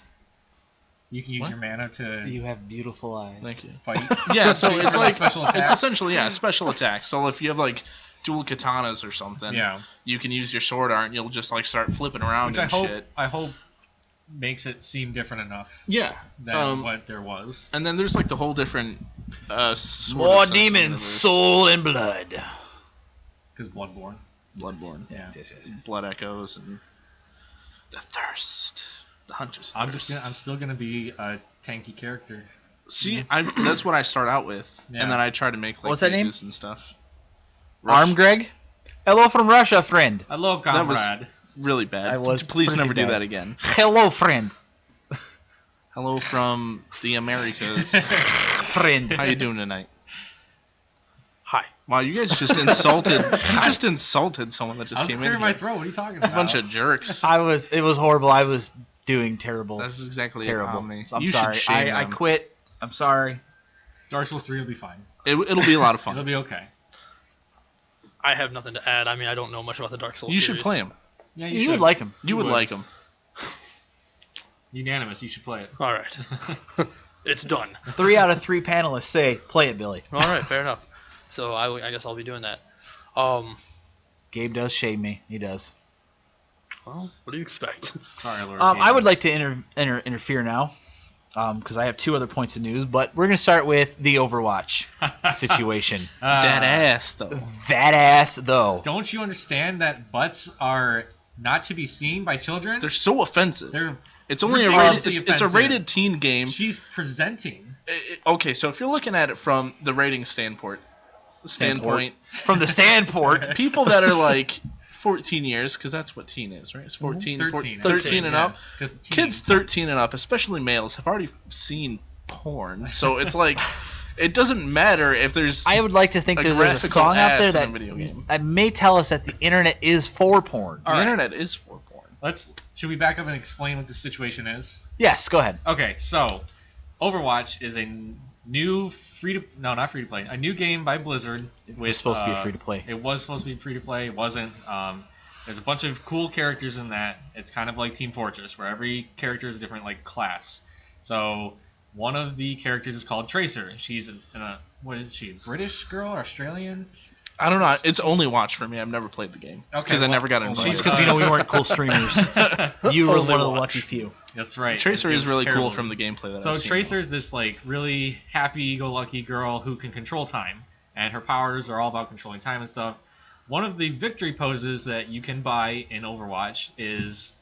Speaker 2: You can use
Speaker 4: What?
Speaker 2: your mana to
Speaker 1: You have beautiful eyes.
Speaker 4: Thank you.
Speaker 2: fight.
Speaker 4: Yeah, so it's like
Speaker 2: special attacks.
Speaker 4: it's essentially special attack. So if you have like dual katanas or something,
Speaker 2: Yeah,
Speaker 4: you can use your sword art and you'll just like start flipping around
Speaker 2: which
Speaker 4: and shit.
Speaker 2: I hope makes it seem different enough
Speaker 4: Yeah.
Speaker 2: than what there was.
Speaker 4: And then there's like the whole different sort
Speaker 1: More
Speaker 4: of sense of
Speaker 1: demons,
Speaker 4: universe.
Speaker 1: soul, and blood.
Speaker 2: Because Bloodborne.
Speaker 4: Bloodborne.
Speaker 1: Yes.
Speaker 4: Blood echoes and the thirst. The hunter's thirst.
Speaker 2: I'm still gonna be a tanky character.
Speaker 4: See, that's what I start out with,
Speaker 2: Yeah.
Speaker 4: and then I try to make like
Speaker 1: What's that name?
Speaker 4: mages and stuff.
Speaker 1: Arm Greg? Hello from Russia, friend.
Speaker 2: Hello,
Speaker 4: That was-
Speaker 2: comrade.
Speaker 4: Really bad.
Speaker 1: I was
Speaker 4: Please
Speaker 1: pretty
Speaker 4: never do
Speaker 1: bad.
Speaker 4: that again.
Speaker 1: Hello, friend.
Speaker 4: Hello from the Americas.
Speaker 1: Friend.
Speaker 4: How you doing tonight?
Speaker 3: Hi.
Speaker 4: Wow, you guys just insulted. You just insulted someone that just
Speaker 2: I was
Speaker 4: came in
Speaker 2: clearing
Speaker 4: here.
Speaker 2: my throat. What are you talking
Speaker 4: A
Speaker 2: about?
Speaker 4: bunch of jerks.
Speaker 1: It was horrible. I was doing terrible.
Speaker 4: That's exactly
Speaker 1: terrible.
Speaker 4: me.
Speaker 1: I'm
Speaker 4: you
Speaker 1: sorry.
Speaker 4: should shame
Speaker 1: I
Speaker 4: them.
Speaker 1: quit. I'm sorry.
Speaker 2: Dark Souls 3 will be fine.
Speaker 4: It'll be a lot of
Speaker 2: It'll
Speaker 4: fun.
Speaker 2: be okay.
Speaker 3: I have nothing to add. I mean, I don't know much about the Dark Souls
Speaker 4: You
Speaker 3: series.
Speaker 4: should play them.
Speaker 2: Yeah,
Speaker 1: You would like him.
Speaker 4: You would like them.
Speaker 2: Unanimous. You should play it.
Speaker 3: All right. It's done.
Speaker 1: 3 out of 3 panelists say, play it, Billy.
Speaker 3: All right, fair enough. So I guess I'll be doing that.
Speaker 1: Gabe does shame me. He does.
Speaker 3: Well, what do you expect?
Speaker 2: Sorry, Lord.
Speaker 1: I would like to interfere now, because I have 2 other points of news, but we're going to start with the Overwatch situation.
Speaker 4: That ass though.
Speaker 1: That ass, though.
Speaker 2: Don't you understand that butts are not to be seen by children?
Speaker 4: They're so offensive.
Speaker 2: They're
Speaker 4: It's only a
Speaker 2: ridiculously
Speaker 4: rated. It's a
Speaker 2: offensive.
Speaker 4: rated teen game.
Speaker 2: She's presenting.
Speaker 4: Okay, so if you're looking at it from the rating standpoint,
Speaker 1: From the standpoint.
Speaker 4: people that are like 14 years, because that's what teen is, right? It's 14,
Speaker 2: 13.
Speaker 4: 13 and up.
Speaker 2: 'Cause
Speaker 4: Kids 13 and up, especially males, have already seen porn. So it's like, it doesn't matter if there's.
Speaker 1: I would like to think
Speaker 4: A
Speaker 1: there's a
Speaker 4: graphical
Speaker 1: song out
Speaker 4: ass
Speaker 1: there
Speaker 4: in a
Speaker 1: that,
Speaker 4: video game.
Speaker 1: that may tell us that the internet is for porn.
Speaker 4: the
Speaker 2: All right.
Speaker 4: internet is for porn.
Speaker 2: Should we back up and explain what the situation is?
Speaker 1: Yes, go ahead.
Speaker 2: Okay, so Overwatch is a new a new game by Blizzard.
Speaker 1: It's supposed to be free to play.
Speaker 2: It was supposed to be free to play. It wasn't. There's a bunch of cool characters in that. It's kind of like Team Fortress, where every character is a different like class. So one of the characters is called Tracer. She's what is she? British girl or Australian?
Speaker 4: I don't know. It's only watch for me. I've never played the game.
Speaker 2: Okay,
Speaker 4: Because I
Speaker 2: well-
Speaker 4: never got
Speaker 2: well,
Speaker 4: invited.
Speaker 1: It's because we weren't cool streamers. You were
Speaker 3: Only
Speaker 1: one of the
Speaker 3: watch.
Speaker 1: lucky few.
Speaker 2: That's right.
Speaker 4: Tracer
Speaker 2: It
Speaker 4: is
Speaker 2: was
Speaker 4: really
Speaker 2: terrible.
Speaker 4: cool from the gameplay that
Speaker 2: So
Speaker 4: I've seen.
Speaker 2: Tracer is this like really happy-go-lucky girl who can control time, and her powers are all about controlling time and stuff. One of the victory poses that you can buy in Overwatch it's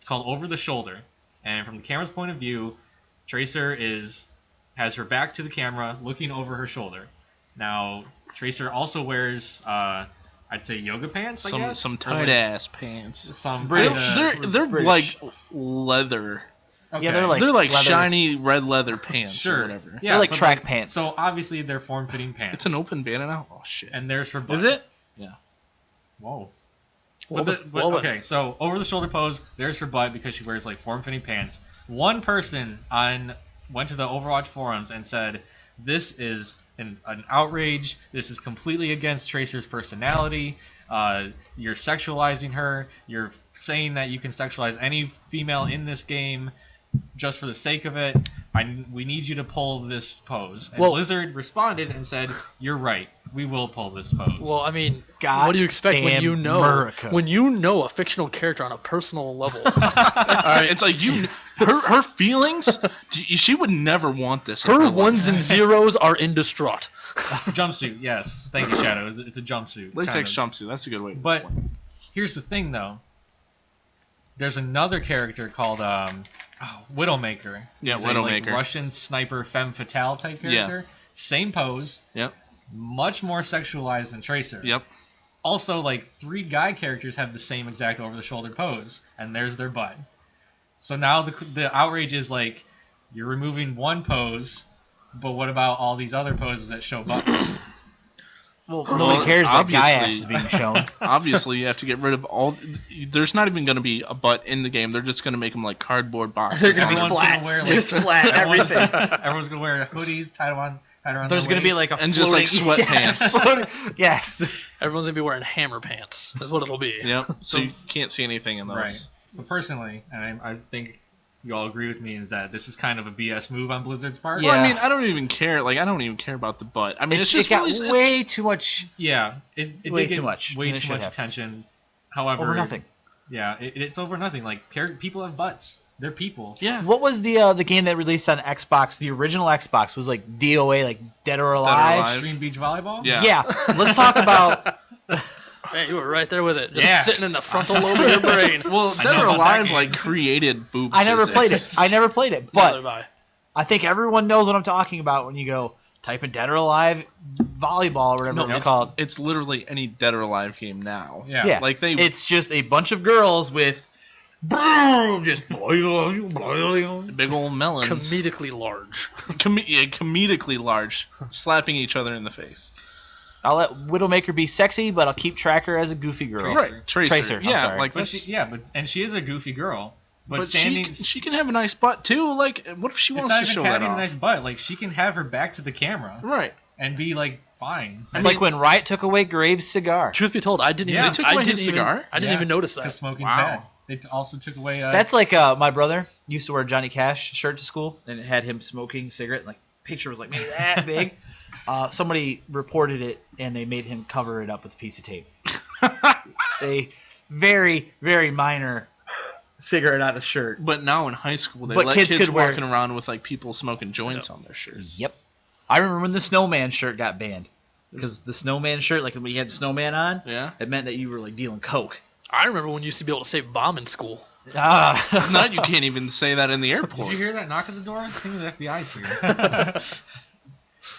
Speaker 2: called Over the Shoulder, and from the camera's point of view, Tracer has her back to the camera, looking over her shoulder. Now Tracer also wears I'd say yoga pants. I guess
Speaker 4: some
Speaker 2: Or,
Speaker 4: tight
Speaker 2: like,
Speaker 4: ass pants.
Speaker 2: Some
Speaker 1: British.
Speaker 2: kinda-
Speaker 4: They're
Speaker 1: British.
Speaker 4: like leather.
Speaker 2: okay.
Speaker 1: Yeah, they're like
Speaker 4: They're like
Speaker 1: leather.
Speaker 4: shiny red leather pants
Speaker 2: Sure.
Speaker 4: or whatever.
Speaker 2: Yeah,
Speaker 1: They're like
Speaker 2: but,
Speaker 1: track pants.
Speaker 2: So obviously they're form-fitting pants.
Speaker 4: It's an open banner now. Oh shit.
Speaker 2: And there's her butt.
Speaker 1: Is it?
Speaker 2: Whoa.
Speaker 3: Well,
Speaker 2: But okay, so over the shoulder pose, there's her butt because she wears like form-fitting pants. One person went to the Overwatch forums and said, "This is an outrage. This is completely against Tracer's personality. You're sexualizing her. You're saying that you can sexualize any female in this game just for the sake of it. We need you to pull this pose." And
Speaker 3: Well-
Speaker 2: Blizzard responded and said, "You're right. We will pull this pose."
Speaker 3: Well, I mean,
Speaker 1: God
Speaker 3: what do you expect when
Speaker 1: damn
Speaker 3: you know
Speaker 1: America.
Speaker 3: a fictional character on a personal level?
Speaker 4: It's like her feelings. She would never want this. in
Speaker 3: Her
Speaker 4: life.
Speaker 3: ones and zeros are indestruct.
Speaker 2: Jumpsuit, yes. Thank you, Shadow. It's a jumpsuit.
Speaker 4: Latex
Speaker 2: kind of.
Speaker 4: jumpsuit. That's a good way. To
Speaker 2: But
Speaker 4: explain
Speaker 2: here's the thing, though. there's another character called Widowmaker.
Speaker 4: Yeah,
Speaker 2: He's a,
Speaker 4: Widowmaker.
Speaker 2: Russian sniper femme fatale type character. Same pose.
Speaker 4: Yep.
Speaker 2: Much more sexualized than Tracer.
Speaker 4: Yep.
Speaker 2: Also, 3 guy characters have the same exact over-the-shoulder pose, and there's their butt. So now the outrage is you're removing one pose, but what about all these other poses that show butts?
Speaker 1: Well, nobody cares that guy ass
Speaker 4: obviously-
Speaker 1: is being shown.
Speaker 4: Obviously, you have to get rid of all. There's not even going to be a butt in the game. They're just going to make them like cardboard boxes.
Speaker 1: They're gonna be
Speaker 2: Everyone's
Speaker 1: flat.
Speaker 2: gonna wear,
Speaker 1: Just flat,
Speaker 2: everyone's-
Speaker 1: everything.
Speaker 2: Everyone's gonna wear hoodies tied around
Speaker 1: There's
Speaker 2: their
Speaker 1: gonna be
Speaker 2: waist.
Speaker 1: like a
Speaker 4: And just, like,
Speaker 1: floating-
Speaker 4: sweatpants.
Speaker 1: Yes, floating- yes.
Speaker 3: Everyone's gonna be wearing hammer pants. That's what it'll be.
Speaker 4: Yep. So you can't see anything in those.
Speaker 2: Right. So personally, and I think you all agree with me, is that this is kind of a BS move on Blizzard's part.
Speaker 1: Yeah.
Speaker 4: Well, I mean, I don't even care. I don't even care about the butt. I mean, it's just
Speaker 1: it got
Speaker 4: really
Speaker 1: way too much
Speaker 2: Yeah. It
Speaker 1: Way
Speaker 2: did get
Speaker 1: too much.
Speaker 2: Way
Speaker 1: And it
Speaker 2: too
Speaker 1: should
Speaker 2: much
Speaker 1: have.
Speaker 2: attention. However,
Speaker 1: over nothing.
Speaker 2: Yeah, it's over nothing. People have butts. They're people.
Speaker 4: Yeah.
Speaker 1: What was the game that released on Xbox? The original Xbox was like DOA, like Dead or Alive.
Speaker 4: Alive.
Speaker 2: Extreme Beach Volleyball.
Speaker 4: Yeah.
Speaker 1: Yeah. Let's talk about.
Speaker 3: Man, you were right there with it. Just
Speaker 2: Yeah.
Speaker 3: sitting in the frontal lobe of your brain.
Speaker 4: Well,
Speaker 2: I
Speaker 4: Dead
Speaker 2: know
Speaker 4: or
Speaker 2: about that
Speaker 4: Alive
Speaker 2: game.
Speaker 4: created boob.
Speaker 1: I never played it.
Speaker 4: physics.
Speaker 1: I never played it,
Speaker 3: Neither
Speaker 1: but
Speaker 3: have I.
Speaker 1: I think everyone knows what I'm talking about when you go type in Dead or Alive volleyball or whatever
Speaker 4: No,
Speaker 1: it was called.
Speaker 4: It's literally any Dead or Alive game now.
Speaker 2: Yeah.
Speaker 1: Yeah.
Speaker 4: Like they.
Speaker 1: It's just a bunch of girls with just
Speaker 4: Big old melons.
Speaker 3: Comedically large.
Speaker 4: Comedically large, slapping each other in the face.
Speaker 1: I'll let Widowmaker be sexy, but I'll keep Tracker as a goofy girl.
Speaker 2: Tracer.
Speaker 1: Tracer, I'm
Speaker 4: Yeah,
Speaker 1: sorry.
Speaker 4: like
Speaker 2: But
Speaker 4: that's.
Speaker 2: and she is a goofy girl. But,
Speaker 4: But
Speaker 2: standing.
Speaker 4: she can have a nice butt too. Like, what if she
Speaker 2: it's
Speaker 4: wants
Speaker 2: not
Speaker 4: to show
Speaker 2: even
Speaker 4: that
Speaker 2: having a
Speaker 4: off?
Speaker 2: nice butt. She can have her back to the camera
Speaker 4: Right.
Speaker 2: and be fine.
Speaker 1: It's like when Riot took away Graves' cigar.
Speaker 3: Truth be told, I didn't
Speaker 2: Yeah.
Speaker 3: even.
Speaker 2: They
Speaker 4: took
Speaker 3: I
Speaker 4: away
Speaker 3: didn't
Speaker 4: his
Speaker 3: even,
Speaker 4: cigar?
Speaker 3: I didn't
Speaker 2: Yeah.
Speaker 3: even notice
Speaker 2: Because
Speaker 3: that.
Speaker 2: smoking's
Speaker 4: Wow.
Speaker 2: bad. They also took away.
Speaker 1: That's like my brother used to wear a Johnny Cash shirt to school, and it had him smoking a cigarette. And, picture was like maybe that big. Somebody reported it, and they made him cover it up with a piece of tape. A very, very minor cigarette on a shirt.
Speaker 4: But now in high school, they
Speaker 1: But
Speaker 4: let
Speaker 1: kids
Speaker 4: kids,
Speaker 1: could wear-
Speaker 4: walking around with people smoking joints on their shirts.
Speaker 1: Yep. I remember when the snowman shirt got banned. Because the snowman shirt, when you had the snowman on,
Speaker 4: Yeah.
Speaker 1: it meant that you were dealing coke.
Speaker 3: I remember when you used to be able to say bomb in school.
Speaker 1: Ah.
Speaker 4: Now you can't even say that in the airport.
Speaker 2: Did you hear that knock at the door? I think the FBI's here.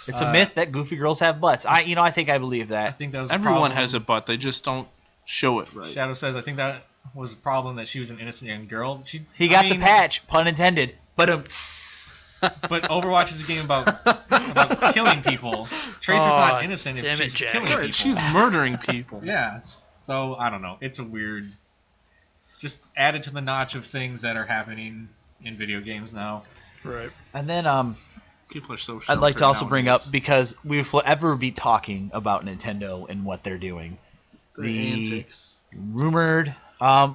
Speaker 1: It's a myth that goofy girls have butts. I think I believe
Speaker 2: I
Speaker 1: that.
Speaker 2: think that was
Speaker 4: Everyone
Speaker 2: a
Speaker 4: has a butt. They just don't show it right.
Speaker 2: Shadow says, I think that was a problem that she was an innocent young girl.
Speaker 1: He got the patch, pun intended. But
Speaker 2: But Overwatch is a game about killing people. Tracer's not innocent if
Speaker 3: damn it,
Speaker 2: she's
Speaker 3: Jack.
Speaker 2: killing
Speaker 4: Right,
Speaker 2: people.
Speaker 4: she's murdering people.
Speaker 2: Yeah. So, I don't know. It's a weird... Just added to the notch of things that are happening in video games now.
Speaker 3: Right.
Speaker 1: and then
Speaker 4: People are so.
Speaker 1: I'd like to
Speaker 4: sheltered
Speaker 1: also bring
Speaker 4: nowadays.
Speaker 1: up, because we will ever be talking about Nintendo and what they're doing,
Speaker 4: the
Speaker 1: the
Speaker 4: antics.
Speaker 1: rumored.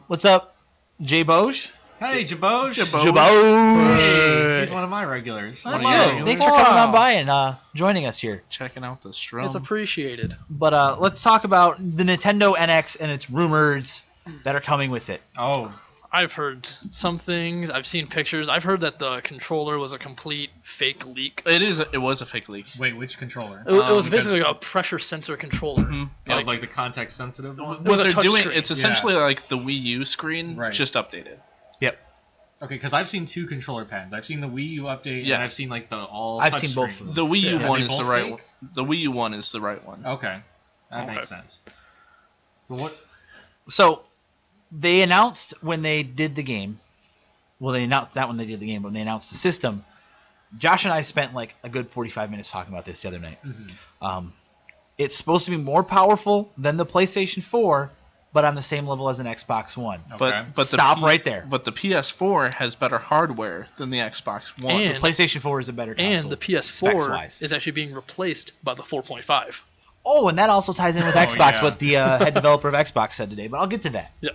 Speaker 1: What's up, Jay Boge?
Speaker 2: Hey, Jaboj!
Speaker 1: Jaboj.
Speaker 2: He's one of my regulars.
Speaker 4: One of
Speaker 1: Hello.
Speaker 4: your
Speaker 1: Thanks for coming on by and joining us here.
Speaker 4: Checking out the strum.
Speaker 3: It's appreciated.
Speaker 1: But let's talk about the Nintendo NX and its rumors that are coming with it.
Speaker 2: Oh,
Speaker 3: I've heard some things. I've seen pictures. I've heard that the controller was a complete fake leak.
Speaker 4: It was a fake leak.
Speaker 2: wait, which controller?
Speaker 3: It was
Speaker 2: because-
Speaker 3: basically a pressure sensor controller.
Speaker 2: Oh, like the context sensitive one?
Speaker 3: With
Speaker 4: What
Speaker 3: a
Speaker 4: they're
Speaker 3: touch
Speaker 4: doing,
Speaker 3: screen.
Speaker 4: it's essentially like the Wii U screen,
Speaker 2: Right.
Speaker 4: just updated.
Speaker 1: Yep.
Speaker 2: Okay, because I've seen 2 controller pads. I've seen the Wii U update,
Speaker 4: Yeah.
Speaker 2: and I've seen the all.
Speaker 1: I've
Speaker 2: touch
Speaker 1: seen both
Speaker 2: screen.
Speaker 1: of them.
Speaker 4: The Wii U
Speaker 3: Yeah.
Speaker 4: one
Speaker 2: Are they
Speaker 4: is the
Speaker 2: both
Speaker 4: right
Speaker 2: fake?
Speaker 4: one. The Wii U one is the right one.
Speaker 2: Okay, that
Speaker 3: Okay.
Speaker 2: makes sense. So what?
Speaker 1: So they announced when they did the game. Well, they announced that when they did the game, but when they announced the system, Josh and I spent a good 45 minutes talking about this the other night. It's supposed to be more powerful than the PlayStation 4, but on the same level as an Xbox One.
Speaker 2: Okay.
Speaker 4: But
Speaker 1: Stop right there.
Speaker 4: But the PS4 has better hardware than the Xbox One.
Speaker 3: And-
Speaker 1: The PlayStation 4 is a better console.
Speaker 3: And the PS4
Speaker 1: specs-wise.
Speaker 3: is actually being replaced by the 4.5.
Speaker 1: Oh, and that also ties in with
Speaker 2: Oh,
Speaker 1: Xbox,
Speaker 2: yeah.
Speaker 1: what the head developer of Xbox said today, but I'll get to that.
Speaker 3: Yeah.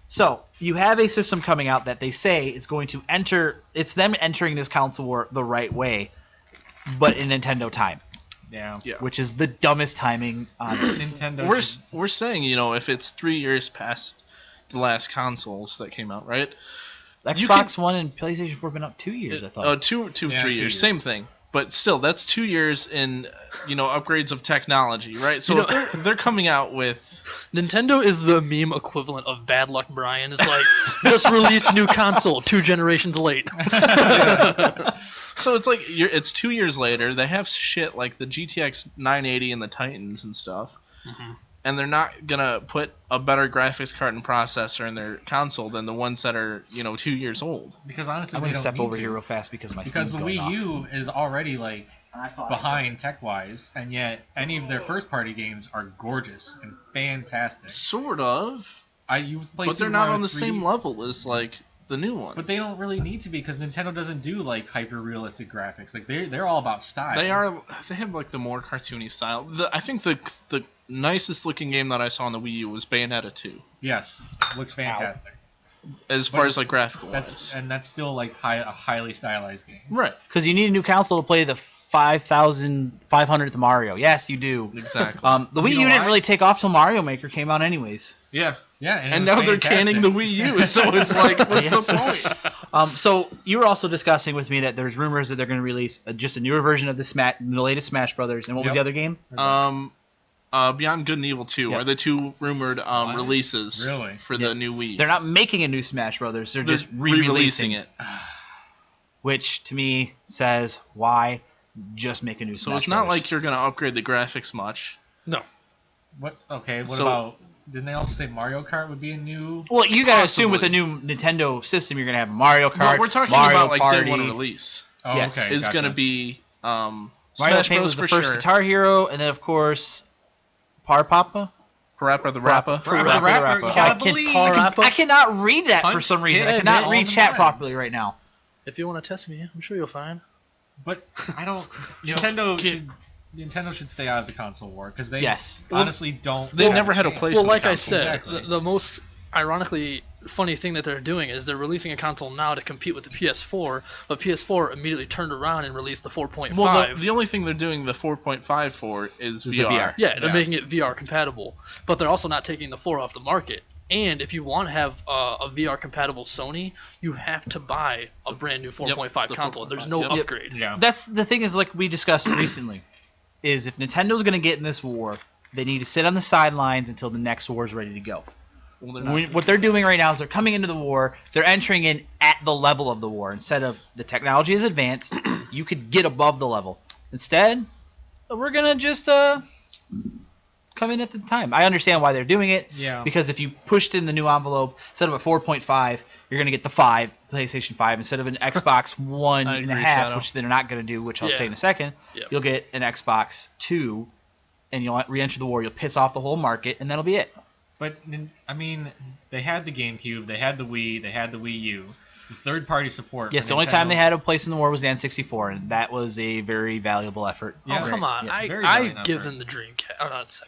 Speaker 1: So, you have a system coming out that they say is going to it's them entering this console war the right way, but in Nintendo time,
Speaker 2: Yeah.
Speaker 4: Yeah.
Speaker 1: which is the dumbest timing on earth.
Speaker 2: Nintendo.
Speaker 4: We're saying, if it's 3 years past the last consoles that came out, right?
Speaker 1: Xbox One and PlayStation 4 have been up 2 years, I thought.
Speaker 4: 2,
Speaker 2: Yeah,
Speaker 4: 3
Speaker 2: 2
Speaker 4: years,
Speaker 2: years.
Speaker 4: same thing. But still, that's 2 years in, upgrades of technology, right? So
Speaker 3: You
Speaker 4: if
Speaker 3: know-
Speaker 4: they're coming out with,
Speaker 3: Nintendo is the meme equivalent of Bad Luck Brian. It's like, just released new console 2 generations late.
Speaker 4: so it's like it's 2 years later. They have shit like the GTX 980 and the Titans and stuff, and they're not gonna put a better graphics card and processor in their console than the ones that are 2 years old.
Speaker 2: Because honestly,
Speaker 1: I'm
Speaker 2: they
Speaker 1: gonna
Speaker 2: don't
Speaker 1: step
Speaker 2: need
Speaker 1: over
Speaker 2: to.
Speaker 1: here real fast because my
Speaker 2: Because
Speaker 1: Steam's
Speaker 2: the
Speaker 1: going
Speaker 2: Wii
Speaker 1: off.
Speaker 2: U is already like behind tech-wise, and yet any of their first-party games are gorgeous and fantastic.
Speaker 4: Sort of,
Speaker 2: You play
Speaker 4: but they're
Speaker 2: Super
Speaker 4: not
Speaker 2: Mario
Speaker 4: on the
Speaker 2: 3D,
Speaker 4: same level as like the new ones.
Speaker 2: But they don't really need to be because Nintendo doesn't do like hyper-realistic graphics. Like they're all about style.
Speaker 4: They have like the more cartoony style. I think the nicest looking game that I saw on the Wii U was Bayonetta 2,
Speaker 2: Yes, looks fantastic.
Speaker 4: as far as like graphical
Speaker 2: That's
Speaker 4: wise.
Speaker 2: still like a highly stylized game.
Speaker 4: Right,
Speaker 1: Because you need a new console to play the 5,500th Mario. Yes, you do.
Speaker 4: exactly.
Speaker 1: The Wii
Speaker 2: You know
Speaker 1: U didn't
Speaker 2: why?
Speaker 1: really take off till Mario Maker came out anyways.
Speaker 4: Yeah,
Speaker 2: Yeah,
Speaker 4: and
Speaker 2: it was
Speaker 4: now they're
Speaker 2: fantastic.
Speaker 4: canning the Wii U, so it's like, what's
Speaker 1: Yes.
Speaker 4: the point?
Speaker 1: So you were also discussing with me that there's rumors that they're going to release just a newer version of the latest Smash Brothers. And what was
Speaker 2: Yep.
Speaker 1: the other game?
Speaker 4: Beyond Good and Evil 2
Speaker 1: Yep.
Speaker 4: are the two rumored releases
Speaker 2: Really?
Speaker 4: for the new Wii.
Speaker 1: They're not making a new Smash Brothers. They're just
Speaker 4: re-releasing
Speaker 1: re-releasing
Speaker 4: it.
Speaker 1: Which to me says, why just make a new
Speaker 4: So
Speaker 1: Smash
Speaker 4: it's not
Speaker 1: Brothers?
Speaker 4: like you're gonna upgrade the graphics much.
Speaker 3: No.
Speaker 2: What? Okay. What
Speaker 4: So-
Speaker 2: about? Didn't they also say Mario Kart would be a new?
Speaker 1: Well, you gotta assume with
Speaker 4: Possibly.
Speaker 1: a new Nintendo system, you're gonna have Mario Kart.
Speaker 4: No, we're talking
Speaker 1: Mario
Speaker 4: about like
Speaker 1: Party.
Speaker 4: day one release.
Speaker 2: Oh,
Speaker 1: Yes.
Speaker 2: okay.
Speaker 4: Is
Speaker 2: gotcha.
Speaker 4: gonna be
Speaker 1: Mario
Speaker 4: Smash
Speaker 1: Paint
Speaker 4: Bros
Speaker 1: was the
Speaker 4: for
Speaker 1: first
Speaker 4: sure.
Speaker 1: Guitar Hero, and then of course, Parappa.
Speaker 4: Parappa the Rappa.
Speaker 2: Parappa the Rapper, you
Speaker 1: I
Speaker 2: gotta
Speaker 1: can-
Speaker 2: believe.
Speaker 1: I cannot read that for
Speaker 2: Punch
Speaker 1: some reason. I
Speaker 2: Kid,
Speaker 1: cannot
Speaker 2: man,
Speaker 1: read
Speaker 2: all the
Speaker 1: chat
Speaker 2: time.
Speaker 1: properly right now.
Speaker 3: If you want to test me, I'm sure you'll find.
Speaker 2: But I don't. Nintendo should stay out of the console war because they
Speaker 1: Yes.
Speaker 2: honestly don't.
Speaker 4: They
Speaker 2: have
Speaker 4: never had a
Speaker 2: chance.
Speaker 4: place.
Speaker 3: Well,
Speaker 4: in the
Speaker 3: like I
Speaker 4: console.
Speaker 3: said,
Speaker 2: Exactly.
Speaker 3: the most ironically funny thing that they're doing is they're releasing a console now to compete with the PS4, but PS4 immediately turned around and released the 4.5.
Speaker 4: Well, the only thing they're doing the 4.5 for is
Speaker 1: The
Speaker 4: VR.
Speaker 1: VR.
Speaker 3: Yeah, they're
Speaker 2: Yeah.
Speaker 3: making it VR compatible, but they're also not taking the 4 off the market. And if you want to have a VR compatible Sony, you have to buy a brand new 4.5
Speaker 4: the
Speaker 3: console.
Speaker 4: 4.5,
Speaker 3: There's no
Speaker 4: yep.
Speaker 3: upgrade.
Speaker 2: Yeah.
Speaker 1: That's the thing is like we discussed recently, is if Nintendo's gonna get in this war, they need to sit on the sidelines until the next war is ready to go.
Speaker 4: Well, they're not.
Speaker 1: What they're doing right now is they're coming into the war. They're entering in at the level of the war instead of the technology is advanced. You could get above the level. Instead, we're gonna just come in at the time. I understand why they're doing it.
Speaker 2: Yeah.
Speaker 1: Because if you pushed in the new envelope instead of a 4.5, you're gonna get the 5 PlayStation 5 instead of an Xbox One
Speaker 4: I
Speaker 1: and a
Speaker 4: agree,
Speaker 1: half,
Speaker 4: Shadow.
Speaker 1: which they're not gonna do, which I'll
Speaker 3: Yeah.
Speaker 1: say in a second.
Speaker 3: Yep.
Speaker 1: You'll get an Xbox 2, and you'll re-enter the war. You'll piss off the whole market, and that'll be it.
Speaker 2: But I mean, they had the GameCube, they had the Wii, they had the Wii U. The third-party support.
Speaker 1: Yes,
Speaker 2: for
Speaker 1: the only time
Speaker 2: Nintendo-
Speaker 1: they had a place in the war was the N64, and that was a very valuable effort.
Speaker 2: Yeah.
Speaker 3: Oh, come on.
Speaker 1: Yeah,
Speaker 2: very
Speaker 3: I
Speaker 2: valiant
Speaker 3: give
Speaker 2: effort.
Speaker 3: them the Dreamcast. Oh, not Sega.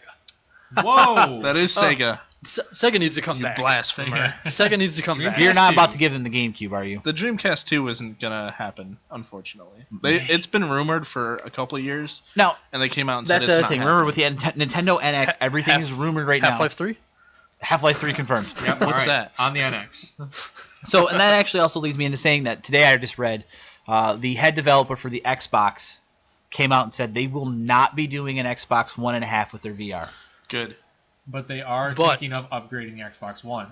Speaker 2: Whoa.
Speaker 4: That is Sega.
Speaker 3: Sega needs to come
Speaker 4: You
Speaker 3: back.
Speaker 4: blasphemer.
Speaker 3: Sega needs to come back.
Speaker 2: Dreamcast
Speaker 1: You're not about
Speaker 2: 2.
Speaker 1: to give them the GameCube, are you?
Speaker 4: The Dreamcast 2 isn't gonna happen, unfortunately. It's been rumored for a couple of years,
Speaker 1: No,
Speaker 4: and they came out and
Speaker 1: that's
Speaker 4: said
Speaker 1: the
Speaker 4: it's
Speaker 1: other
Speaker 4: not
Speaker 1: thing.
Speaker 4: happening.
Speaker 1: Remember, with the Nintendo NX, everything is rumored right now.
Speaker 3: Half-Life 3?
Speaker 1: Half-Life 3 confirmed.
Speaker 2: Yep,
Speaker 4: What's
Speaker 2: all right,
Speaker 4: that?
Speaker 2: On the NX.
Speaker 1: So, and that actually also leads me into saying that today I just read the head developer for the Xbox came out and said they will not be doing an Xbox 1.5 with their VR.
Speaker 4: Good.
Speaker 2: But they are
Speaker 3: But-
Speaker 2: thinking of upgrading the Xbox One.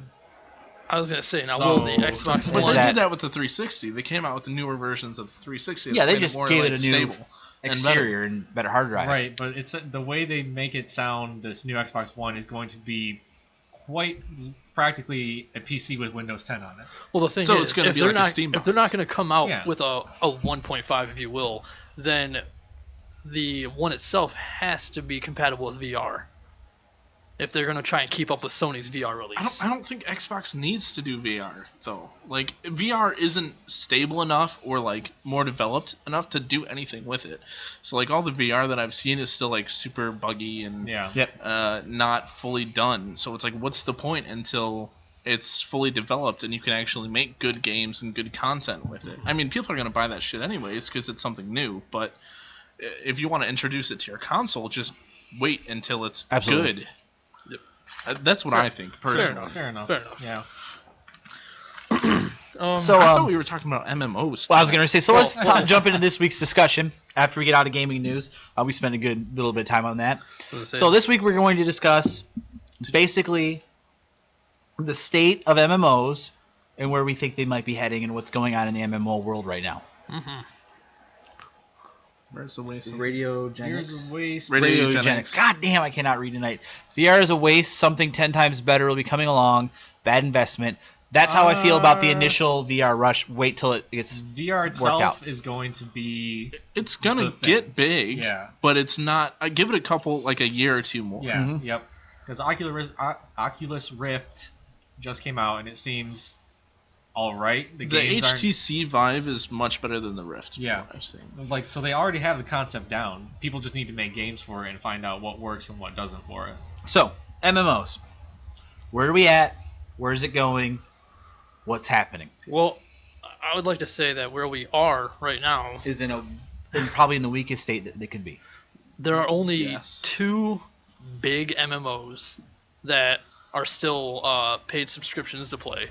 Speaker 3: I was going to say, now
Speaker 2: So-
Speaker 3: will the Xbox
Speaker 4: But
Speaker 1: What's
Speaker 3: One...
Speaker 4: they
Speaker 1: that?
Speaker 4: did that with the 360. They came out with the newer versions of the 360.
Speaker 1: Yeah,
Speaker 4: that
Speaker 1: they
Speaker 4: made
Speaker 1: just
Speaker 4: more,
Speaker 1: gave
Speaker 4: like,
Speaker 1: it a new
Speaker 4: stable. and
Speaker 1: exterior and better hard drive.
Speaker 2: Right, but it's the way they make it sound. This new Xbox One is going to be quite practically a PC with Windows 10 on it.
Speaker 3: Well, the thing
Speaker 4: So
Speaker 3: is,
Speaker 4: it's gonna
Speaker 3: if
Speaker 4: be
Speaker 3: they're
Speaker 4: like a
Speaker 3: not,
Speaker 4: Steam
Speaker 3: if they're
Speaker 4: box.
Speaker 3: not going to come out
Speaker 2: Yeah.
Speaker 3: with a 1.5, if you will, then the one itself has to be compatible with VR. If they're going to try and keep up with Sony's VR release.
Speaker 4: I don't think Xbox needs to do VR though. Like VR isn't stable enough or like more developed enough to do anything with it. So like all the VR that I've seen is still like super buggy and
Speaker 2: Yeah.
Speaker 1: Yep.
Speaker 4: not fully done. So it's like what's the point until it's fully developed and you can actually make good games and good content with it. I mean, people are going to buy that shit anyways because it's something new, but if you want to introduce it to your console, just wait until it's
Speaker 1: Absolutely.
Speaker 4: good. That's what I think personally.
Speaker 3: enough.
Speaker 2: Fair enough.
Speaker 3: Fair enough.
Speaker 2: Yeah.
Speaker 1: So,
Speaker 4: I thought we were talking about MMOs.
Speaker 1: Well, I was going to say, so
Speaker 3: Well-
Speaker 1: let's jump into this week's discussion after we get out of gaming news. We spent a good little bit of time on that. So this week we're going to discuss basically the state of MMOs and where we think they might be heading and what's going on in the MMO world right now.
Speaker 3: Mhm.
Speaker 4: Where's the waste?
Speaker 2: Here's a waste.
Speaker 1: Radiogenics. God damn, I cannot read tonight. VR is a waste, something 10 times better will be coming along, bad investment. That's how I feel about the initial VR rush. Wait till it gets
Speaker 2: VR
Speaker 1: worked
Speaker 2: itself
Speaker 1: out.
Speaker 2: is going to be
Speaker 4: It's gonna
Speaker 2: the thing.
Speaker 4: get big,
Speaker 2: Yeah.
Speaker 4: but it's not. I give it a couple, like a year or two more.
Speaker 2: Yeah,
Speaker 1: Mhm.
Speaker 2: yep. Because Oculus Rift just came out, and it seems all right.
Speaker 4: The
Speaker 2: games aren't-
Speaker 4: HTC Vive is much better than the Rift. from
Speaker 2: Yeah.
Speaker 4: what I've seen.
Speaker 2: like, so they already have the concept down. People just need to make games for it and find out what works and what doesn't for it.
Speaker 1: So, MMOs. Where are we at? Where's it going? What's happening?
Speaker 3: Well, I would like to say that where we are right now,
Speaker 1: Is probably in the weakest state that they could be.
Speaker 3: there are only
Speaker 4: Yes.
Speaker 3: 2 big MMOs that are still paid subscriptions to play,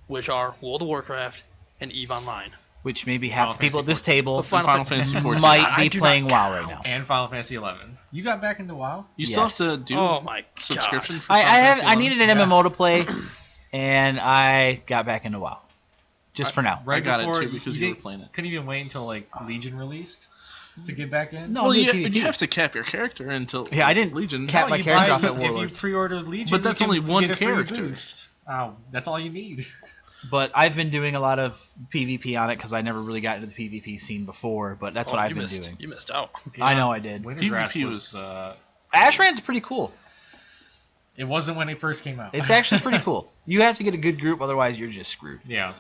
Speaker 3: which are World of Warcraft and EVE Online.
Speaker 1: Which maybe
Speaker 2: Final
Speaker 1: half the people at this
Speaker 2: Fantasy
Speaker 1: table
Speaker 3: The Final
Speaker 4: Final
Speaker 3: Fa-
Speaker 4: Fantasy 14.
Speaker 1: might
Speaker 3: I
Speaker 1: be
Speaker 3: do not
Speaker 1: playing WoW
Speaker 3: count.
Speaker 1: right now.
Speaker 2: And Final Fantasy 11. You got back into WoW?
Speaker 4: You still
Speaker 1: Yes.
Speaker 4: have to do
Speaker 3: Oh my
Speaker 4: subscription
Speaker 3: god!
Speaker 4: for
Speaker 1: I
Speaker 4: Final Fantasy
Speaker 1: I needed an
Speaker 2: Yeah.
Speaker 1: MMO to play, and I got back into WoW. Just for now.
Speaker 2: Right
Speaker 4: I got it
Speaker 2: before
Speaker 4: too because you were playing it.
Speaker 2: Couldn't even wait until like Legion released to get back in.
Speaker 1: No,
Speaker 4: Well,
Speaker 1: good
Speaker 4: you
Speaker 1: PvP.
Speaker 4: have to cap your character until
Speaker 1: Yeah, I didn't
Speaker 4: Legion.
Speaker 1: cap my
Speaker 2: you
Speaker 1: character
Speaker 2: buy-
Speaker 1: off at
Speaker 2: if
Speaker 1: Warlords.
Speaker 2: you pre-ordered Legion,
Speaker 4: But that's
Speaker 2: you can
Speaker 4: only one
Speaker 2: get a free
Speaker 4: character.
Speaker 2: boost. Oh, that's all you need.
Speaker 1: But I've been doing a lot of PvP on it because I never really got into the PvP scene before. But that's what I've
Speaker 3: you
Speaker 1: been
Speaker 3: missed,
Speaker 1: doing.
Speaker 3: You missed out.
Speaker 1: I know I did.
Speaker 2: Wintergrass
Speaker 4: PvP
Speaker 2: was.
Speaker 4: was-
Speaker 1: Ashrand's pretty cool.
Speaker 2: It wasn't when it first came out.
Speaker 1: It's actually pretty cool. You have to get a good group, otherwise you're just screwed.
Speaker 2: Yeah.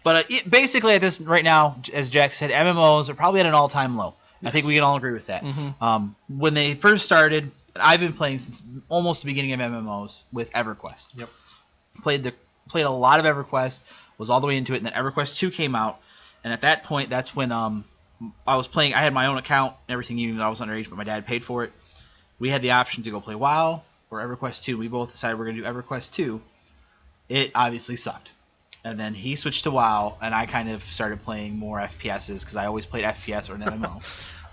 Speaker 1: But basically, at this right now, as Jack said, MMOs are probably at an all-time low. I think we can all agree with that.
Speaker 4: Mhm.
Speaker 1: When they first started, I've been playing since almost the beginning of MMOs with EverQuest.
Speaker 2: Yep.
Speaker 1: Played a lot of EverQuest, was all the way into it, and then EverQuest 2 came out, and at that point, that's when I was playing. I had my own account, and everything. Even though I was underage, but my dad paid for it. We had the option to go play WoW or EverQuest 2. We both decided we're gonna do EverQuest 2. It obviously sucked. And then he switched to WoW, and I kind of started playing more FPSs because I always played FPS or an MMO.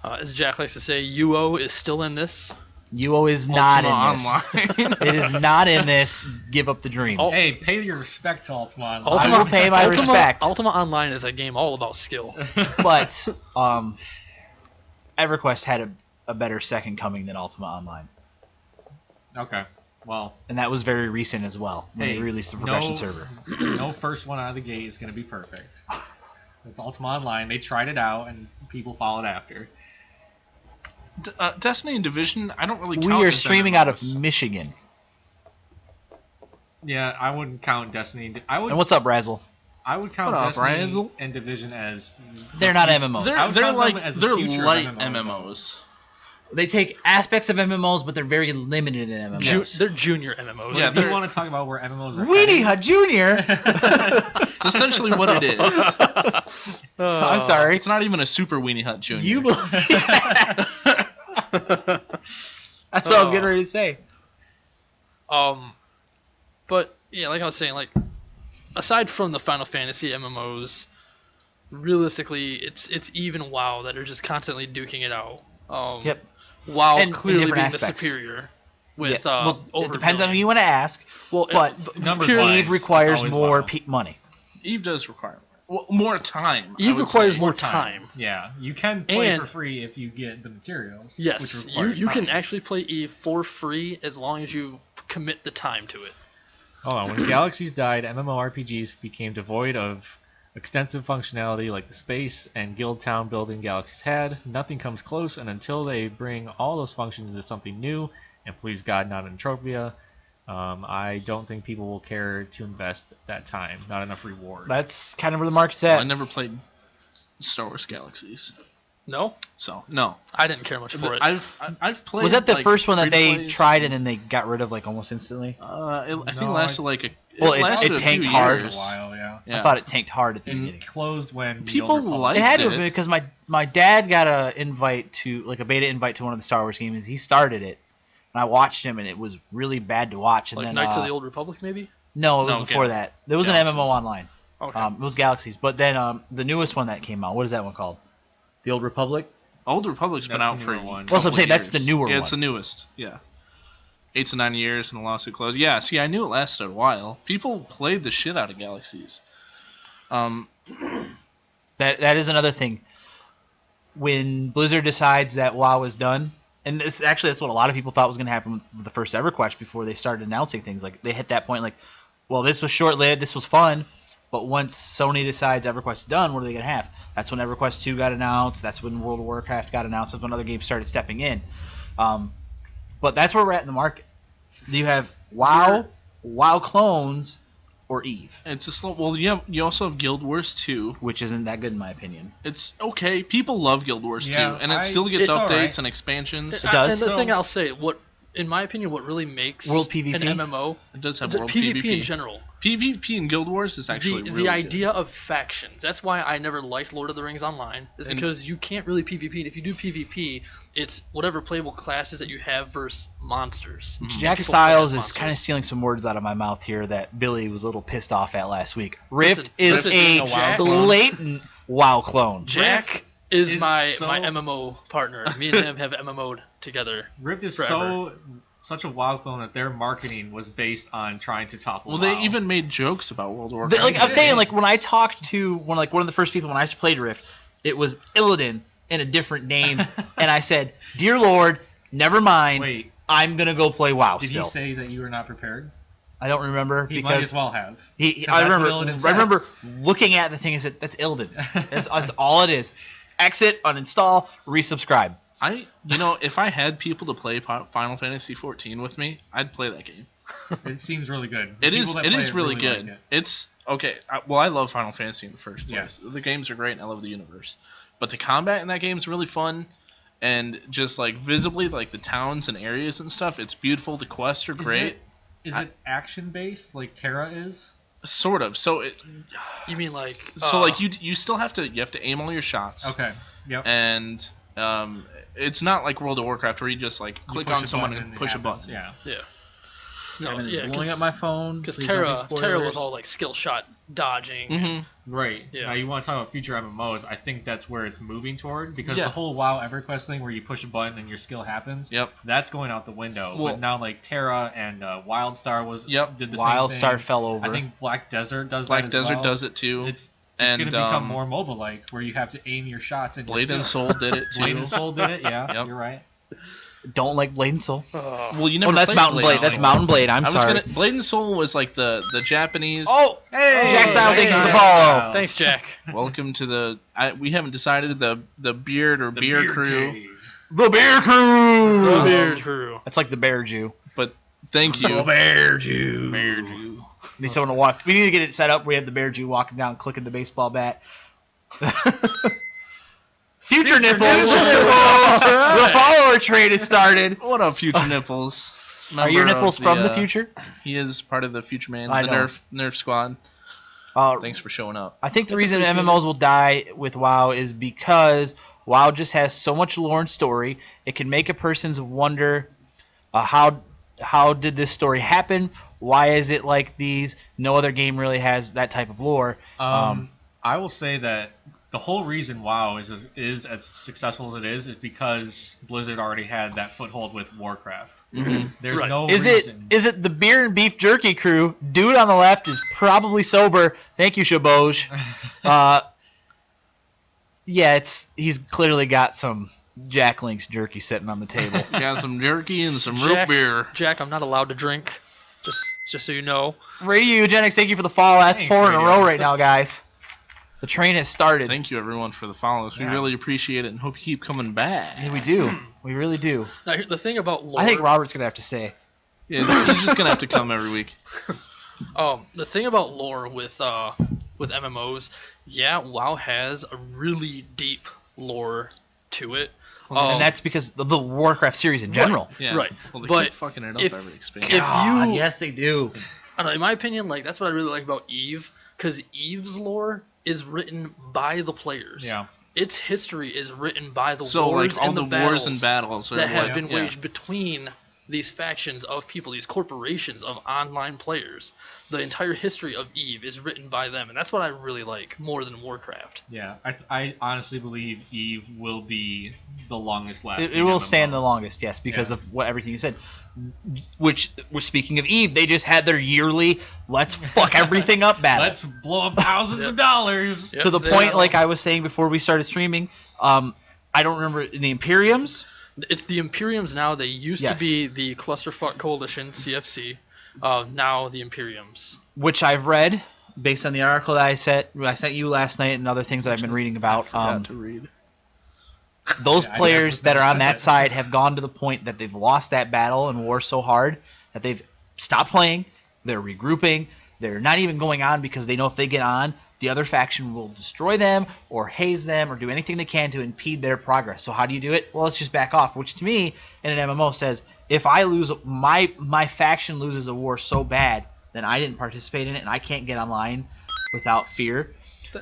Speaker 3: As Jack likes to say, UO is still in this.
Speaker 1: UO is not in
Speaker 4: Ultima
Speaker 1: this.
Speaker 4: Online.
Speaker 1: It is not in this. Give up the dream.
Speaker 3: Oh.
Speaker 2: Hey, pay your respect to Ultima Online.
Speaker 1: I will pay my respect.
Speaker 3: Ultima Online is a game all about skill.
Speaker 1: But EverQuest had a better second coming than Ultima Online.
Speaker 2: Okay. Well,
Speaker 1: And that was very recent as well, when
Speaker 2: hey,
Speaker 1: they released the progression
Speaker 2: no,
Speaker 1: server.
Speaker 2: no first one out of the gate is going to be perfect. It's Ultima Online. They tried it out, and people followed after.
Speaker 4: Destiny and Division, I don't really count
Speaker 1: We are
Speaker 4: as
Speaker 1: streaming out of
Speaker 4: MMOs.
Speaker 1: Michigan.
Speaker 2: Yeah, I wouldn't count Destiny. I would.
Speaker 1: And what's up, Razzle?
Speaker 2: I would count
Speaker 4: What up,
Speaker 2: Destiny
Speaker 4: Razzle?
Speaker 2: and Division as.
Speaker 1: They're not MMOs.
Speaker 2: I would
Speaker 4: They're
Speaker 2: count them
Speaker 4: like
Speaker 2: as the
Speaker 4: they're
Speaker 2: future of
Speaker 4: light
Speaker 2: MMOs.
Speaker 4: MMOs.
Speaker 1: They take aspects of MMOs, but they're very limited in MMOs.
Speaker 3: They're junior MMOs.
Speaker 4: Yeah,
Speaker 2: If you
Speaker 4: they're-
Speaker 2: want to talk about where MMOs are
Speaker 1: Weenie
Speaker 2: heading-
Speaker 1: Hut Jr.
Speaker 4: It's essentially what it is.
Speaker 1: I'm sorry.
Speaker 4: It's not even a Super Weenie Hut Junior.
Speaker 1: You believe yes. That's what I was getting ready to say.
Speaker 3: But yeah, like I was saying, like aside from the Final Fantasy MMOs, realistically, it's even WoW that are just constantly duking it out.
Speaker 1: Yep.
Speaker 3: WoW
Speaker 1: And in
Speaker 3: clearly being
Speaker 1: different
Speaker 3: the
Speaker 1: aspects.
Speaker 3: superior with
Speaker 1: Yeah, well, it
Speaker 3: over
Speaker 1: depends on who
Speaker 3: billion.
Speaker 1: you want to ask,
Speaker 3: Well,
Speaker 1: but
Speaker 2: numbers
Speaker 1: Eve
Speaker 2: wise, it's
Speaker 1: requires
Speaker 2: always
Speaker 1: more
Speaker 2: WoW.
Speaker 1: money.
Speaker 4: Eve does require more time. I
Speaker 3: Eve
Speaker 4: would
Speaker 3: requires
Speaker 4: say.
Speaker 3: more time.
Speaker 2: Yeah, you can play
Speaker 3: And-
Speaker 2: for free if you get the materials.
Speaker 3: Yes,
Speaker 2: which
Speaker 3: you
Speaker 2: requires
Speaker 3: can
Speaker 2: time.
Speaker 3: actually play Eve for free as long as you commit the time to it.
Speaker 2: Hold on. When galaxies died, MMORPGs became devoid of extensive functionality like the space and guild town building galaxies had. Nothing comes close, and until they bring all those functions into something new, and please God, not Entropia, I don't think people will care to invest that time. Not enough reward.
Speaker 1: That's kind of where the market's
Speaker 4: I
Speaker 1: at.
Speaker 4: never played Star Wars Galaxies,
Speaker 3: No,
Speaker 4: so no.
Speaker 3: I didn't care much for it.
Speaker 4: I've played.
Speaker 1: Was that the
Speaker 4: like,
Speaker 1: first one that they
Speaker 4: free-to-plays.
Speaker 1: tried and then they got rid of like almost instantly?
Speaker 4: I think it
Speaker 2: No,
Speaker 4: lasted like a.
Speaker 1: Well, it
Speaker 4: lasted a
Speaker 1: tanked
Speaker 4: few
Speaker 1: hard.
Speaker 2: for a
Speaker 4: years.
Speaker 2: while, yeah.
Speaker 4: Yeah.
Speaker 1: I thought it tanked hard at the beginning.
Speaker 2: It closed when the
Speaker 4: People
Speaker 2: Old Republic-
Speaker 4: like
Speaker 1: It had to have
Speaker 4: it.
Speaker 1: been because my dad got a invite to like a beta invite to one of the Star Wars games. He started it, and I watched him, and it was really bad to watch. And
Speaker 3: like
Speaker 1: then
Speaker 3: Knights of the Old Republic, maybe.
Speaker 1: no, it was
Speaker 4: No,
Speaker 1: before
Speaker 4: Gal-
Speaker 1: that. There was an
Speaker 4: Galaxies.
Speaker 1: MMO online.
Speaker 3: Okay.
Speaker 1: It was Galaxies. But then the newest one that came out, what is that one called? The Old Republic?
Speaker 4: Old Republic's been
Speaker 2: That's
Speaker 4: out
Speaker 2: the
Speaker 4: for
Speaker 2: newer one.
Speaker 1: Well, so I'm
Speaker 4: couple
Speaker 1: saying that's
Speaker 4: years.
Speaker 1: the newer
Speaker 4: Yeah,
Speaker 1: one.
Speaker 4: it's the newest. Yeah. 8 to 9 years and a lawsuit closed. Yeah, see, I knew it lasted a while. People played the shit out of Galaxies.
Speaker 1: That is another thing. When Blizzard decides that WoW is done, and that's what a lot of people thought was going to happen with the first EverQuest before they started announcing things. Like they hit that point, like, well, this was short-lived, this was fun, but once Sony decides EverQuest is done, what are they going to have? That's when EverQuest 2 got announced. That's when World of Warcraft got announced. That's when other games started stepping in. But that's where we're at in the market. You have WoW, WoW clones, or EVE,
Speaker 4: It's a slow. Well, you also have Guild Wars 2.
Speaker 1: which isn't that good in my opinion.
Speaker 4: It's okay. People love Guild Wars 2,
Speaker 2: Yeah,
Speaker 4: and it still gets
Speaker 2: it's
Speaker 4: updates
Speaker 2: alright.
Speaker 4: and expansions.
Speaker 1: It does.
Speaker 3: And the
Speaker 2: So-
Speaker 3: thing I'll say, in my opinion, what really makes
Speaker 1: World PvP?
Speaker 3: an MMO,
Speaker 4: It does have
Speaker 3: the
Speaker 4: World
Speaker 3: PvP in
Speaker 4: PvP.
Speaker 3: general,
Speaker 4: PvP in Guild Wars is actually
Speaker 3: the
Speaker 4: really
Speaker 3: idea of factions. That's why I never liked Lord of the Rings Online, is
Speaker 4: And-
Speaker 3: because you can't really PvP. And if you do PvP, it's whatever playable classes that you have versus monsters.
Speaker 4: Mhm.
Speaker 1: Jack
Speaker 3: People
Speaker 1: Styles
Speaker 3: play
Speaker 1: is
Speaker 3: as
Speaker 1: kind of
Speaker 3: monsters.
Speaker 1: stealing some words out of my mouth here that Billy was a little pissed off at last week. Rift
Speaker 3: Listen,
Speaker 1: is
Speaker 3: listen,
Speaker 1: a
Speaker 3: Jack-
Speaker 1: blatant WoW clone.
Speaker 3: Jack is
Speaker 2: is
Speaker 3: my
Speaker 2: so-
Speaker 3: MMO partner. Me and him have MMO'd together.
Speaker 2: Rift is
Speaker 3: Forever.
Speaker 2: such a WoW clone that their marketing was based on trying to topple
Speaker 4: Well,
Speaker 2: WoW.
Speaker 4: they even made jokes about World of Warcraft.
Speaker 1: Like I'm
Speaker 2: Yeah.
Speaker 1: saying, like when I talked to one of the first people when I played Rift, it was Illidan in a different name, and I said, "Dear Lord, never mind.
Speaker 2: Wait,
Speaker 1: I'm gonna go play WoW
Speaker 2: did
Speaker 1: still."
Speaker 2: he say that you were not prepared?
Speaker 1: I don't remember
Speaker 2: He might
Speaker 1: because
Speaker 2: as well have.
Speaker 1: I
Speaker 2: 'Cause that's
Speaker 1: remember
Speaker 2: what Illidan
Speaker 1: I remember
Speaker 2: says.
Speaker 1: looking at the thing and said, "That's Illidan. That's all it is. Exit, uninstall, resubscribe."
Speaker 4: If I had people to play Final Fantasy 14 with me, I'd play that game.
Speaker 2: It seems really good.
Speaker 4: It
Speaker 2: People
Speaker 4: is.
Speaker 2: that
Speaker 4: It
Speaker 2: play
Speaker 4: is really good.
Speaker 2: like it.
Speaker 4: It's okay. I love Final Fantasy in the first
Speaker 2: Yeah.
Speaker 4: place. The games are great, and I love the universe. But the combat in that game is really fun, and just like visibly, like the towns and areas and stuff, it's beautiful. The quests are great.
Speaker 2: Is it action based like Terra is?
Speaker 4: Sort of. So
Speaker 3: You mean like?
Speaker 4: you still have to aim all your shots.
Speaker 2: Okay. Yep.
Speaker 4: And it's not like World of Warcraft where you just like
Speaker 2: You
Speaker 4: click
Speaker 2: push
Speaker 4: on
Speaker 2: a
Speaker 4: someone
Speaker 2: button
Speaker 4: and
Speaker 2: it
Speaker 4: push a
Speaker 2: happens.
Speaker 4: button.
Speaker 2: Yeah.
Speaker 3: Yeah.
Speaker 1: Kevin is
Speaker 3: yeah,
Speaker 1: blowing up my phone.
Speaker 3: because
Speaker 1: Please don't be
Speaker 3: Terra was
Speaker 1: spoilers.
Speaker 3: all like skill shot dodging.
Speaker 4: Mm-hmm.
Speaker 2: Right.
Speaker 3: Yeah.
Speaker 2: Now you want to talk about future MMOs? I think that's where it's moving toward because
Speaker 4: Yeah.
Speaker 2: the whole WoW EverQuest thing, where you push a button and your skill happens.
Speaker 4: Yep.
Speaker 2: That's going out the window.
Speaker 4: Well-
Speaker 2: but now like Terra and WildStar did the same
Speaker 1: WildStar
Speaker 2: thing.
Speaker 1: fell over.
Speaker 2: I think Black Desert does
Speaker 4: Black
Speaker 2: that as
Speaker 4: Desert
Speaker 2: well.
Speaker 4: does it too.
Speaker 2: It's
Speaker 4: and
Speaker 2: going to become more mobile-like, where you have to aim your shots. And
Speaker 4: Blade and
Speaker 2: skill.
Speaker 4: Soul did it too.
Speaker 2: Blade and Soul did it. Yeah,
Speaker 4: Yep.
Speaker 2: you're right.
Speaker 1: Don't like Blade and Soul.
Speaker 4: Well, you never.
Speaker 1: Oh, that's
Speaker 4: played
Speaker 1: Mountain Blade.
Speaker 4: and
Speaker 1: That's
Speaker 4: Soul.
Speaker 1: Mountain Blade. I'm
Speaker 4: I was
Speaker 1: sorry.
Speaker 4: Blade and Soul was like the Japanese.
Speaker 1: Oh,
Speaker 2: Hey,
Speaker 1: Jack Styles, thank you for the
Speaker 2: Jack
Speaker 1: follow.
Speaker 2: Styles.
Speaker 3: Thanks, Jack.
Speaker 4: Welcome to the. we haven't decided the beard or
Speaker 2: The
Speaker 4: beer
Speaker 2: Beard
Speaker 4: crew,
Speaker 2: Cave.
Speaker 1: the Bear Crew.
Speaker 3: The Beard Crew.
Speaker 1: That's like the Bear Jew.
Speaker 4: but thank you.
Speaker 1: Bear Jew.
Speaker 4: Bear Jew.
Speaker 1: Need someone to walk. We need to get it set up. We have the Bear Jew walking down, clicking the baseball bat. Future nipples. The follower trade has started.
Speaker 4: What up, Future Nipples?
Speaker 1: Are your
Speaker 4: Member
Speaker 1: nipples
Speaker 4: of
Speaker 1: from the future?
Speaker 4: He is part of the Future Man,
Speaker 1: I
Speaker 4: the
Speaker 1: know.
Speaker 4: Nerf Squad. Thanks for showing up.
Speaker 1: I think the
Speaker 3: That's
Speaker 1: reason
Speaker 3: appreciated.
Speaker 1: MMOs will die with WoW is because WoW just has so much lore and story. It can make a person's wonder, how did this story happen? Why is it like these? No other game really has that type of lore.
Speaker 2: I will say that the whole reason WoW is as successful as it is because Blizzard already had that foothold with Warcraft. There's
Speaker 3: Right.
Speaker 2: no
Speaker 1: Is
Speaker 2: reason.
Speaker 1: it the beer and beef jerky crew? Dude on the left is probably sober. Thank you, Shaboj. Yeah, he's clearly got some Jack Link's jerky sitting on the table.
Speaker 4: Got some jerky and some root beer.
Speaker 3: Jack, I'm not allowed to drink. Just so you know.
Speaker 1: Radio Eugenics, thank you for the follow. That's
Speaker 2: Thanks,
Speaker 1: 4 in a
Speaker 2: Radio.
Speaker 1: row right now, guys. The train has started.
Speaker 4: Thank you, everyone, for the follows. We
Speaker 2: Yeah.
Speaker 4: really appreciate it and hope you keep coming back.
Speaker 1: Yeah, we do. We really do.
Speaker 3: Now, the thing about lore.
Speaker 1: I think Robert's gonna have to stay.
Speaker 4: Yeah, he's just gonna have to come every week.
Speaker 3: The thing about lore with MMOs, yeah, WoW has a really deep lore to it.
Speaker 1: And that's because of the Warcraft series in general.
Speaker 4: Yeah.
Speaker 3: Right.
Speaker 4: Well, they
Speaker 3: But
Speaker 4: keep fucking it up
Speaker 3: if-
Speaker 4: every expansion.
Speaker 3: if
Speaker 1: God,
Speaker 3: you-
Speaker 1: yes, they do.
Speaker 3: I don't know, in my opinion, like that's what I really like about Eve, because Eve's lore is written by the players.
Speaker 2: Yeah.
Speaker 3: Its history is written by the
Speaker 4: So
Speaker 3: wars
Speaker 4: like all
Speaker 3: and
Speaker 4: the
Speaker 3: the
Speaker 4: wars and battles are
Speaker 3: that have
Speaker 4: like,
Speaker 3: been
Speaker 4: yeah.
Speaker 3: waged between these factions of people, these corporations of online players. The entire history of EVE is written by them, and that's what I really like more than Warcraft.
Speaker 2: Yeah, I honestly believe EVE will be the longest lasting.
Speaker 1: It will
Speaker 2: MMO.
Speaker 1: stand the longest, yes, because
Speaker 2: Yeah.
Speaker 1: of what everything you said. Which, speaking of EVE, they just had their yearly "let's fuck everything up" battle.
Speaker 2: Let's blow up thousands of dollars.
Speaker 3: Yep,
Speaker 1: To the
Speaker 3: they
Speaker 1: point,
Speaker 3: are-
Speaker 1: like I was saying before we started streaming, I don't remember the Imperiums.
Speaker 3: It's the Imperiums now. They used
Speaker 1: Yes.
Speaker 3: to be the Clusterfuck Coalition, CFC. Now the Imperiums.
Speaker 1: Which I've read based on the article that I sent you last night and other things that I've been reading about.
Speaker 4: Forgot to read.
Speaker 1: Those
Speaker 2: Yeah, I
Speaker 1: players
Speaker 2: definitely
Speaker 1: that are on
Speaker 2: said
Speaker 1: that
Speaker 2: that.
Speaker 1: side have gone to the point that they've lost that battle and war so hard that they've stopped playing. They're regrouping. They're not even going on because they know if they get on, the other faction will destroy them or haze them or do anything they can to impede their progress. So how do you do it? Well, let's just back off, which to me in an MMO says if I lose my faction loses a war so bad, then I didn't participate in it and I can't get online without fear.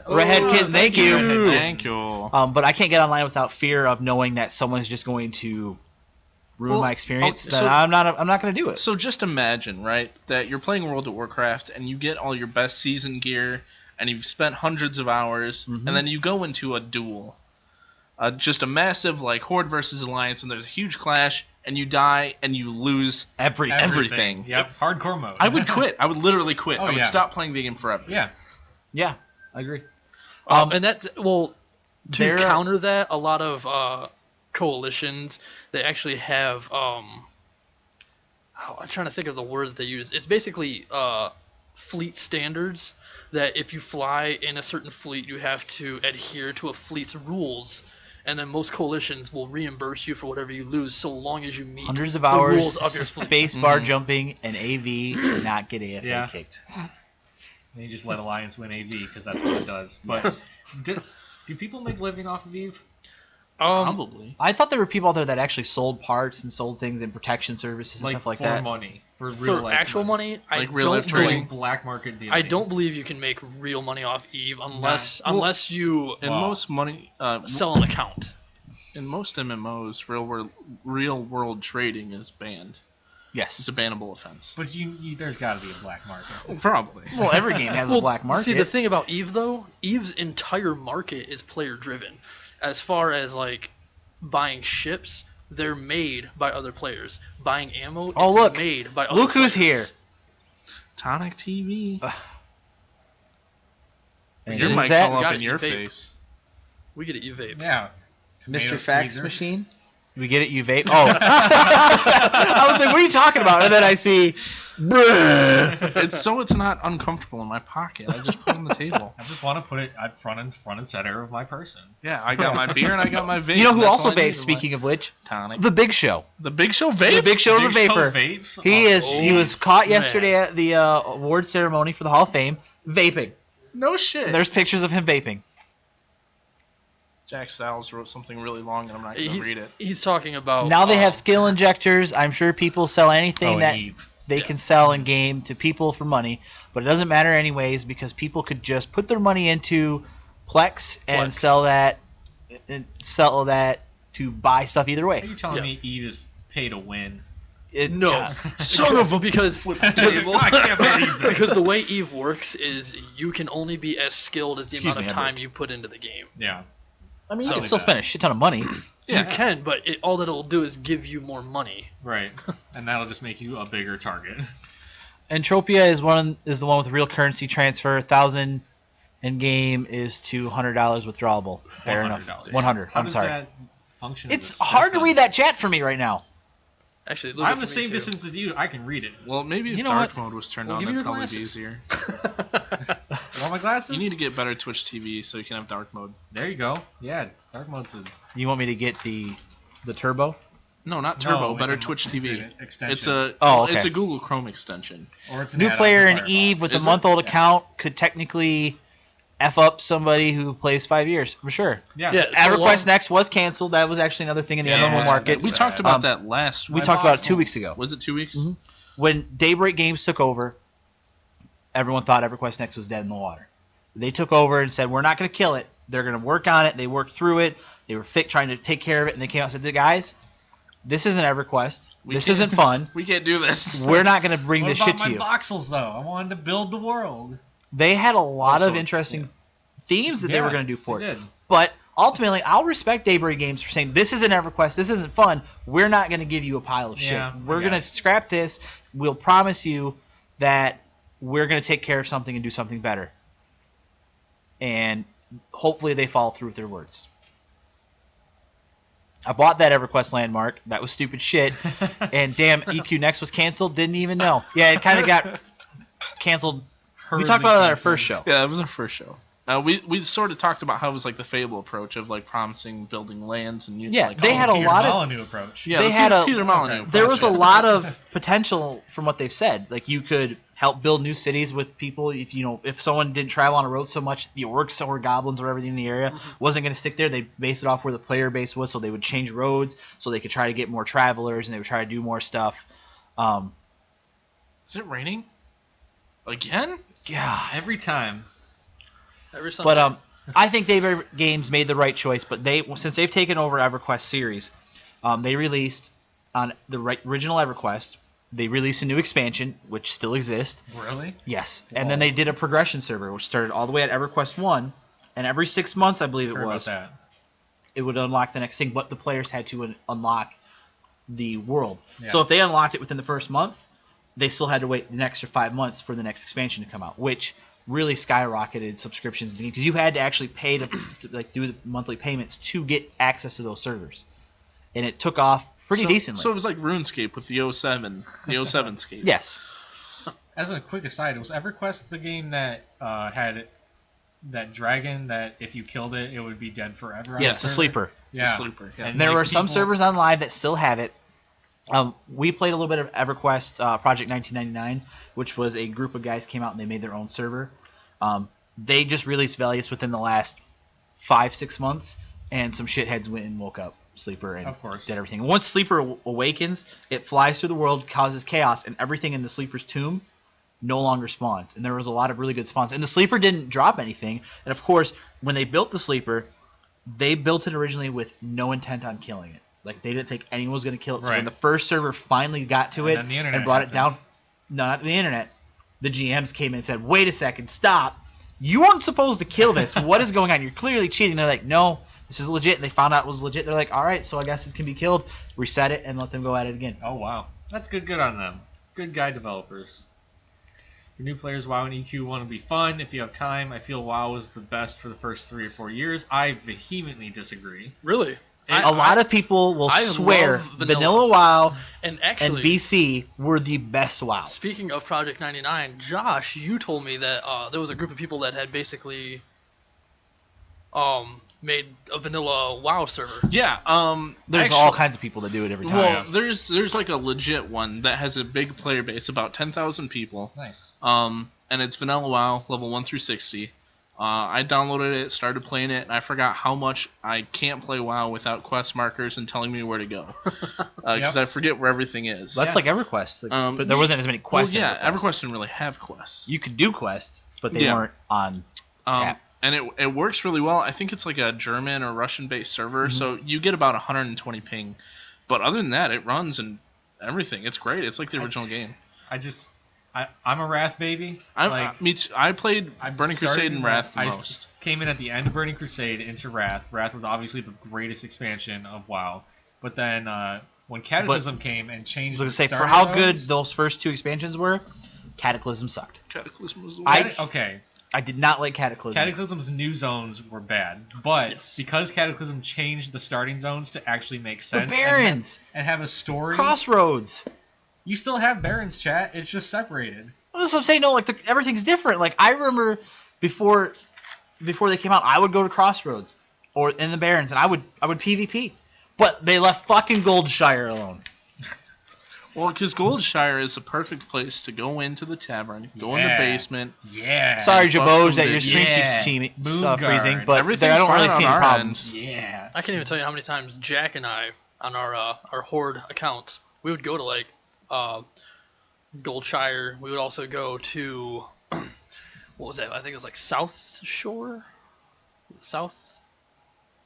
Speaker 1: Redhead
Speaker 3: Oh,
Speaker 1: Kid, thank you.
Speaker 4: Thank you.
Speaker 1: But I can't get online without fear of knowing that someone's just going to ruin
Speaker 4: Well,
Speaker 1: my experience.
Speaker 4: oh,
Speaker 1: Then
Speaker 4: so-
Speaker 1: I'm not going to do it.
Speaker 4: So just imagine, right, that you're playing World of Warcraft and you get all your best season gear and you've spent hundreds of hours,
Speaker 1: Mhm.
Speaker 4: and then you go into a duel. Just a massive, like, Horde versus Alliance, and there's a huge clash, and you die, and you lose everything.
Speaker 2: Yep, hardcore mode.
Speaker 4: I would quit. I would literally quit.
Speaker 2: Oh,
Speaker 4: I would
Speaker 2: yeah.
Speaker 4: stop playing the game forever.
Speaker 2: Yeah.
Speaker 1: Yeah, I agree.
Speaker 3: And to
Speaker 1: there-
Speaker 3: counter that, a lot of coalitions, they actually have I'm trying to think of the word that they use. It's basically fleet standards, that if you fly in a certain fleet, you have to adhere to a fleet's rules, and then most coalitions will reimburse you for whatever you lose so long as you meet
Speaker 1: Hundreds of
Speaker 3: the
Speaker 1: hours,
Speaker 3: rules of your fleet.
Speaker 1: space bar
Speaker 4: Mhm.
Speaker 1: jumping, and AV to not get AFA
Speaker 2: Yeah.
Speaker 1: kicked.
Speaker 2: And you just let Alliance win AV because that's what it does. But do people make a living off of EVE?
Speaker 4: Probably.
Speaker 1: I thought there were people out there that actually sold parts and sold things in protection services and
Speaker 2: Like
Speaker 1: stuff like
Speaker 2: for
Speaker 1: that.
Speaker 2: money, for real
Speaker 3: For
Speaker 2: life
Speaker 3: actual money, I
Speaker 4: Like real life
Speaker 3: don't
Speaker 4: trading?
Speaker 3: believe,
Speaker 2: Doing black market dealing.
Speaker 3: I don't believe you can make real money off EVE unless
Speaker 4: Well,
Speaker 3: unless you
Speaker 4: In
Speaker 2: Wow.
Speaker 4: most money,
Speaker 3: sell an account.
Speaker 4: in most MMOs, real world trading is banned.
Speaker 1: Yes.
Speaker 4: It's a bannable offense.
Speaker 2: But there's got to be a black market.
Speaker 4: Probably.
Speaker 1: Well, every game has a black market.
Speaker 3: See, the thing about EVE though, EVE's entire market is player driven. As far as like buying ships, they're made by other players. Buying ammo,
Speaker 1: Oh,
Speaker 3: it's
Speaker 1: look.
Speaker 3: made by other
Speaker 1: Look who's
Speaker 3: players.
Speaker 1: here.
Speaker 4: Tonic TV.
Speaker 1: And
Speaker 4: Your
Speaker 1: is
Speaker 4: mic's
Speaker 1: that
Speaker 4: all up
Speaker 3: Got
Speaker 4: in
Speaker 3: it,
Speaker 4: your
Speaker 3: vape.
Speaker 4: face.
Speaker 3: We get it, you vape.
Speaker 2: Yeah. Tomato
Speaker 1: Mr. Fax
Speaker 2: squeezer.
Speaker 1: Machine? We get it, you vape? Oh. I was like, what are you talking about? And then I see, bruh.
Speaker 4: It's not uncomfortable in my pocket. I just put it on the table.
Speaker 2: I just want to put it at front and center of my person.
Speaker 4: Yeah, I got my beer and I got my vape.
Speaker 1: You know who
Speaker 4: That's
Speaker 1: also
Speaker 4: all I need
Speaker 1: vapes,
Speaker 4: is
Speaker 1: speaking of which?
Speaker 4: my tonic.
Speaker 1: The Big Show.
Speaker 4: The Big Show vape.
Speaker 1: The Big Show's a
Speaker 2: Big Show
Speaker 1: vapor.
Speaker 2: vapes?
Speaker 1: He was caught
Speaker 3: man.
Speaker 1: yesterday at the award ceremony for the Hall of Fame vaping.
Speaker 4: No shit.
Speaker 1: And there's pictures of him vaping.
Speaker 4: Jack Stiles wrote something really long and I'm not going to read it.
Speaker 3: He's talking about
Speaker 1: Now they have skill injectors. I'm sure people sell anything
Speaker 2: Oh,
Speaker 1: that
Speaker 2: Eve.
Speaker 1: they
Speaker 3: Yeah.
Speaker 1: can sell in game to people for money, but it doesn't matter anyways because people could just put their money into Plex and
Speaker 3: Plex.
Speaker 1: sell that to buy stuff either
Speaker 2: Are
Speaker 1: way.
Speaker 2: you telling
Speaker 3: Yeah.
Speaker 2: me Eve is pay to win?
Speaker 3: No, son of a because
Speaker 2: I can't believe this.
Speaker 3: because the way EVE works is you can only be as skilled as the
Speaker 1: Excuse
Speaker 3: amount
Speaker 1: me,
Speaker 3: of time
Speaker 1: Edward.
Speaker 3: you put into the game.
Speaker 2: Yeah.
Speaker 1: I mean, you
Speaker 3: So-
Speaker 1: can still spend a shit ton of money.
Speaker 3: You can, but all that it'll do is give you more money.
Speaker 2: Right. And that'll just make you a bigger target.
Speaker 1: Entropia is the one with real currency transfer. 1,000 in game is to $100 withdrawable. Fair enough.
Speaker 2: $100.
Speaker 1: 100.
Speaker 2: How
Speaker 1: I'm
Speaker 2: does
Speaker 1: sorry.
Speaker 2: that function? as
Speaker 1: It's
Speaker 2: a
Speaker 1: hard to
Speaker 2: system?
Speaker 1: read that chat for me right now.
Speaker 3: Actually,
Speaker 2: I have the same distance as you. I can read it.
Speaker 4: Well, maybe if
Speaker 3: You know
Speaker 4: dark
Speaker 3: what?
Speaker 4: mode was turned
Speaker 3: Well,
Speaker 4: on,
Speaker 3: give me
Speaker 4: that'd
Speaker 3: your
Speaker 4: probably be
Speaker 3: glasses.
Speaker 4: easier.
Speaker 2: You want my glasses?
Speaker 4: You need to get better Twitch TV so you can have dark mode.
Speaker 2: There you go. Yeah, dark mode's a
Speaker 1: You want me to get the turbo?
Speaker 4: No, not turbo.
Speaker 2: No,
Speaker 4: better
Speaker 2: it's a-
Speaker 4: Twitch
Speaker 2: it's
Speaker 4: TV.
Speaker 2: an extension.
Speaker 4: It's a
Speaker 1: Oh, okay.
Speaker 4: it's a Google Chrome extension.
Speaker 2: or it's an
Speaker 1: New
Speaker 2: add-on
Speaker 1: player
Speaker 2: to
Speaker 1: in
Speaker 2: Firefox.
Speaker 1: Eve with
Speaker 4: Is
Speaker 1: a
Speaker 4: it?
Speaker 1: month-old
Speaker 2: Yeah.
Speaker 1: account could technically F up somebody who plays 5 years, for sure.
Speaker 2: Yeah.
Speaker 3: Yeah. So
Speaker 1: EverQuest
Speaker 3: long-
Speaker 1: Next was canceled. That was actually another thing in the
Speaker 2: Yeah,
Speaker 1: MMO market.
Speaker 2: that's
Speaker 4: We
Speaker 2: sad.
Speaker 4: talked about
Speaker 1: Um,
Speaker 4: that last
Speaker 1: We
Speaker 4: week.
Speaker 1: talked about it
Speaker 2: box
Speaker 1: 2 weeks
Speaker 2: holes.
Speaker 1: ago.
Speaker 4: Was it 2 weeks?
Speaker 1: Mhm. When Daybreak Games took over, everyone thought EverQuest Next was dead in the water. They took over and said, we're not going to kill it. They're going to work on it. They worked through it. They were trying to take care of it, and they came out and said, guys, this isn't EverQuest. This
Speaker 4: can't-
Speaker 1: isn't fun.
Speaker 4: We can't do this.
Speaker 1: We're not going to bring
Speaker 2: What
Speaker 1: this
Speaker 2: about
Speaker 1: shit to
Speaker 2: my
Speaker 1: you.
Speaker 2: voxels, though? I wanted to build the world.
Speaker 1: They had a lot
Speaker 4: Also,
Speaker 1: of interesting themes that they were going to do for
Speaker 2: they
Speaker 1: it.
Speaker 2: did.
Speaker 1: But ultimately, I'll respect Daybreak Games for saying, this isn't EverQuest, this isn't fun. We're not going to give you a pile of
Speaker 2: Yeah,
Speaker 1: shit.
Speaker 2: I
Speaker 1: We're going to
Speaker 2: guess.
Speaker 1: scrap this. We'll promise you that we're going to take care of something and do something better. And hopefully they follow through with their words. I bought that EverQuest landmark. That was stupid shit. And damn, EQ Next was canceled. Didn't even know. Yeah, it kind of got canceled. We talked about that at our first show.
Speaker 4: Yeah, that was our first show. We sort of talked about how it was like the Fable approach of like promising building lands and
Speaker 1: Yeah,
Speaker 4: like,
Speaker 1: they had a
Speaker 2: Peter
Speaker 1: lot of-
Speaker 2: Molyneux approach.
Speaker 4: yeah,
Speaker 1: they
Speaker 4: the
Speaker 1: had
Speaker 4: Peter
Speaker 1: a-
Speaker 4: Molyneux.
Speaker 2: okay.
Speaker 1: There was a
Speaker 4: approach.
Speaker 1: lot of potential from what they've said. Like you could help build new cities with people. If someone didn't travel on a road so much, the orcs or goblins or everything in the area wasn't going to stick there. They based it off where the player base was, so they would change roads so they could try to get more travelers and they would try to do more stuff.
Speaker 4: Is it raining? Again?
Speaker 1: Yeah.
Speaker 2: Every time.
Speaker 3: Every Sunday.
Speaker 1: But I think Daybreak Games made the right choice. But since they've taken over EverQuest series, they released on the original EverQuest. They released a new expansion, which still exists.
Speaker 2: Really?
Speaker 1: Yes, and then
Speaker 2: Whoa.
Speaker 1: they did a progression server, which started all the way at EverQuest 1, and every 6 months, I believe it
Speaker 2: Heard
Speaker 1: was,
Speaker 2: about that.
Speaker 1: it would unlock the next thing, but the players had to unlock the world.
Speaker 2: Yeah.
Speaker 1: So if they unlocked it within the first month, they still had to wait the extra 5 months for the next expansion to come out, which really skyrocketed subscriptions in the game, because you had to actually pay to like do the monthly payments to get access to those servers, and it took off pretty decently.
Speaker 4: So it was like RuneScape with the 07 scape.
Speaker 1: Yes.
Speaker 2: As a quick aside, was EverQuest the game that had that dragon that if you killed it, it would be dead forever? on
Speaker 1: Yes, the
Speaker 2: server?
Speaker 1: sleeper.
Speaker 2: Yeah.
Speaker 4: The sleeper. Yeah.
Speaker 2: And
Speaker 1: There
Speaker 2: like,
Speaker 1: were some
Speaker 2: people-
Speaker 1: servers on live that still have it. We played a little bit of EverQuest Project 1999, which was a group of guys came out and they made their own server. They just released Velius within the last 5-6 months, and some shitheads went and woke up Sleeper and
Speaker 2: Of course.
Speaker 1: did everything. Once Sleeper awakens, it flies through the world, causes chaos, and everything in the Sleeper's tomb no longer spawns. And there was a lot of really good spawns. And the Sleeper didn't drop anything. And of course, when they built the Sleeper, they built it originally with no intent on killing it. Like, they didn't think anyone was going to kill it. So when
Speaker 2: Right.
Speaker 1: the first server finally got to
Speaker 2: And
Speaker 1: it
Speaker 2: then the internet
Speaker 1: and brought it
Speaker 2: happened.
Speaker 1: down, no, not the internet, the GMs came in and said, wait a second, stop. You weren't supposed to kill this. What is going on? You're clearly cheating. They're like, no, this is legit. They found out it was legit. They're like, all right, so I guess it can be killed. Reset it and let them go at it again.
Speaker 2: Oh wow, that's good on them. Good guy developers. For new players, WoW and EQ want to be fun. If you have time, I feel WoW was the best for the first 3 or 4 years. I vehemently disagree.
Speaker 3: Really?
Speaker 1: A lot of people will
Speaker 3: I
Speaker 1: swear
Speaker 3: love vanilla.
Speaker 1: Vanilla WoW
Speaker 3: And
Speaker 1: and
Speaker 3: actually,
Speaker 1: BC were the best WoW.
Speaker 3: speaking of Project 99, Josh, you told me that there was a group of people that had basically made a vanilla WoW server.
Speaker 4: Yeah.
Speaker 1: There's
Speaker 4: actually-
Speaker 1: all kinds of people that do it every time.
Speaker 4: Well, there's like a legit one that has a big player base, about 10,000 people.
Speaker 2: Nice.
Speaker 4: And it's Vanilla WoW, level 1 through 60. I downloaded it, started playing it, and I forgot how much I can't play WoW without quest markers and telling me where to go. Because I forget where everything is.
Speaker 1: That's like EverQuest,
Speaker 4: Um,
Speaker 1: but there wasn't as many quests.
Speaker 4: Well,
Speaker 1: in
Speaker 4: yeah, EverQuest didn't really have quests.
Speaker 1: You could do quests, but they
Speaker 4: Yeah.
Speaker 1: weren't on. tap.
Speaker 4: And it works really well. I think it's like a German or Russian-based server, so you get about 120 ping. But other than that, it runs and everything. It's great. It's like the original game.
Speaker 2: I'm a Wrath baby. Like,
Speaker 4: Me too. I played
Speaker 2: I
Speaker 4: Burning
Speaker 2: started
Speaker 4: Crusade
Speaker 2: in
Speaker 4: and Wrath the
Speaker 2: I
Speaker 4: most.
Speaker 2: came in at the end of Burning Crusade into Wrath. Wrath was obviously the greatest expansion of WoW. But then when Cataclysm came and
Speaker 1: I
Speaker 2: changed
Speaker 1: was gonna
Speaker 2: the
Speaker 1: say, for
Speaker 2: starting
Speaker 1: how
Speaker 2: zones-
Speaker 1: good those first 2 expansions were, Cataclysm sucked.
Speaker 4: Cataclysm was the
Speaker 2: Okay.
Speaker 1: I did not like Cataclysm.
Speaker 2: Cataclysm's new zones were bad, but
Speaker 3: Yes.
Speaker 2: because Cataclysm changed the starting zones to actually make
Speaker 1: the
Speaker 2: sense
Speaker 1: Barrens,
Speaker 2: and have a story,
Speaker 1: Crossroads.
Speaker 2: you still have Barrens, chat. It's just separated.
Speaker 1: That's what I'm saying. No, like everything's different. Like I remember before they came out, I would go to Crossroads or in the Barrens, and I would PvP. But they left fucking Goldshire alone.
Speaker 4: Well, because Goldshire is the perfect place to go into the tavern, go in the
Speaker 2: Yeah.
Speaker 4: basement.
Speaker 2: Yeah.
Speaker 1: Sorry,
Speaker 4: fuck
Speaker 1: Jaboj,
Speaker 4: some
Speaker 1: that your
Speaker 4: bitches.
Speaker 1: stream
Speaker 2: Yeah.
Speaker 1: keeps teaming,
Speaker 2: Moonguard.
Speaker 1: freezing, but
Speaker 4: Everything's
Speaker 1: I don't really
Speaker 4: fine
Speaker 1: see
Speaker 4: on
Speaker 1: any
Speaker 4: our
Speaker 1: problems.
Speaker 2: Yeah.
Speaker 3: I can't even tell you how many times Jack and I, on our Horde accounts, we would go to like Goldshire. We would also go to what was that? I think it was like South Shore, South.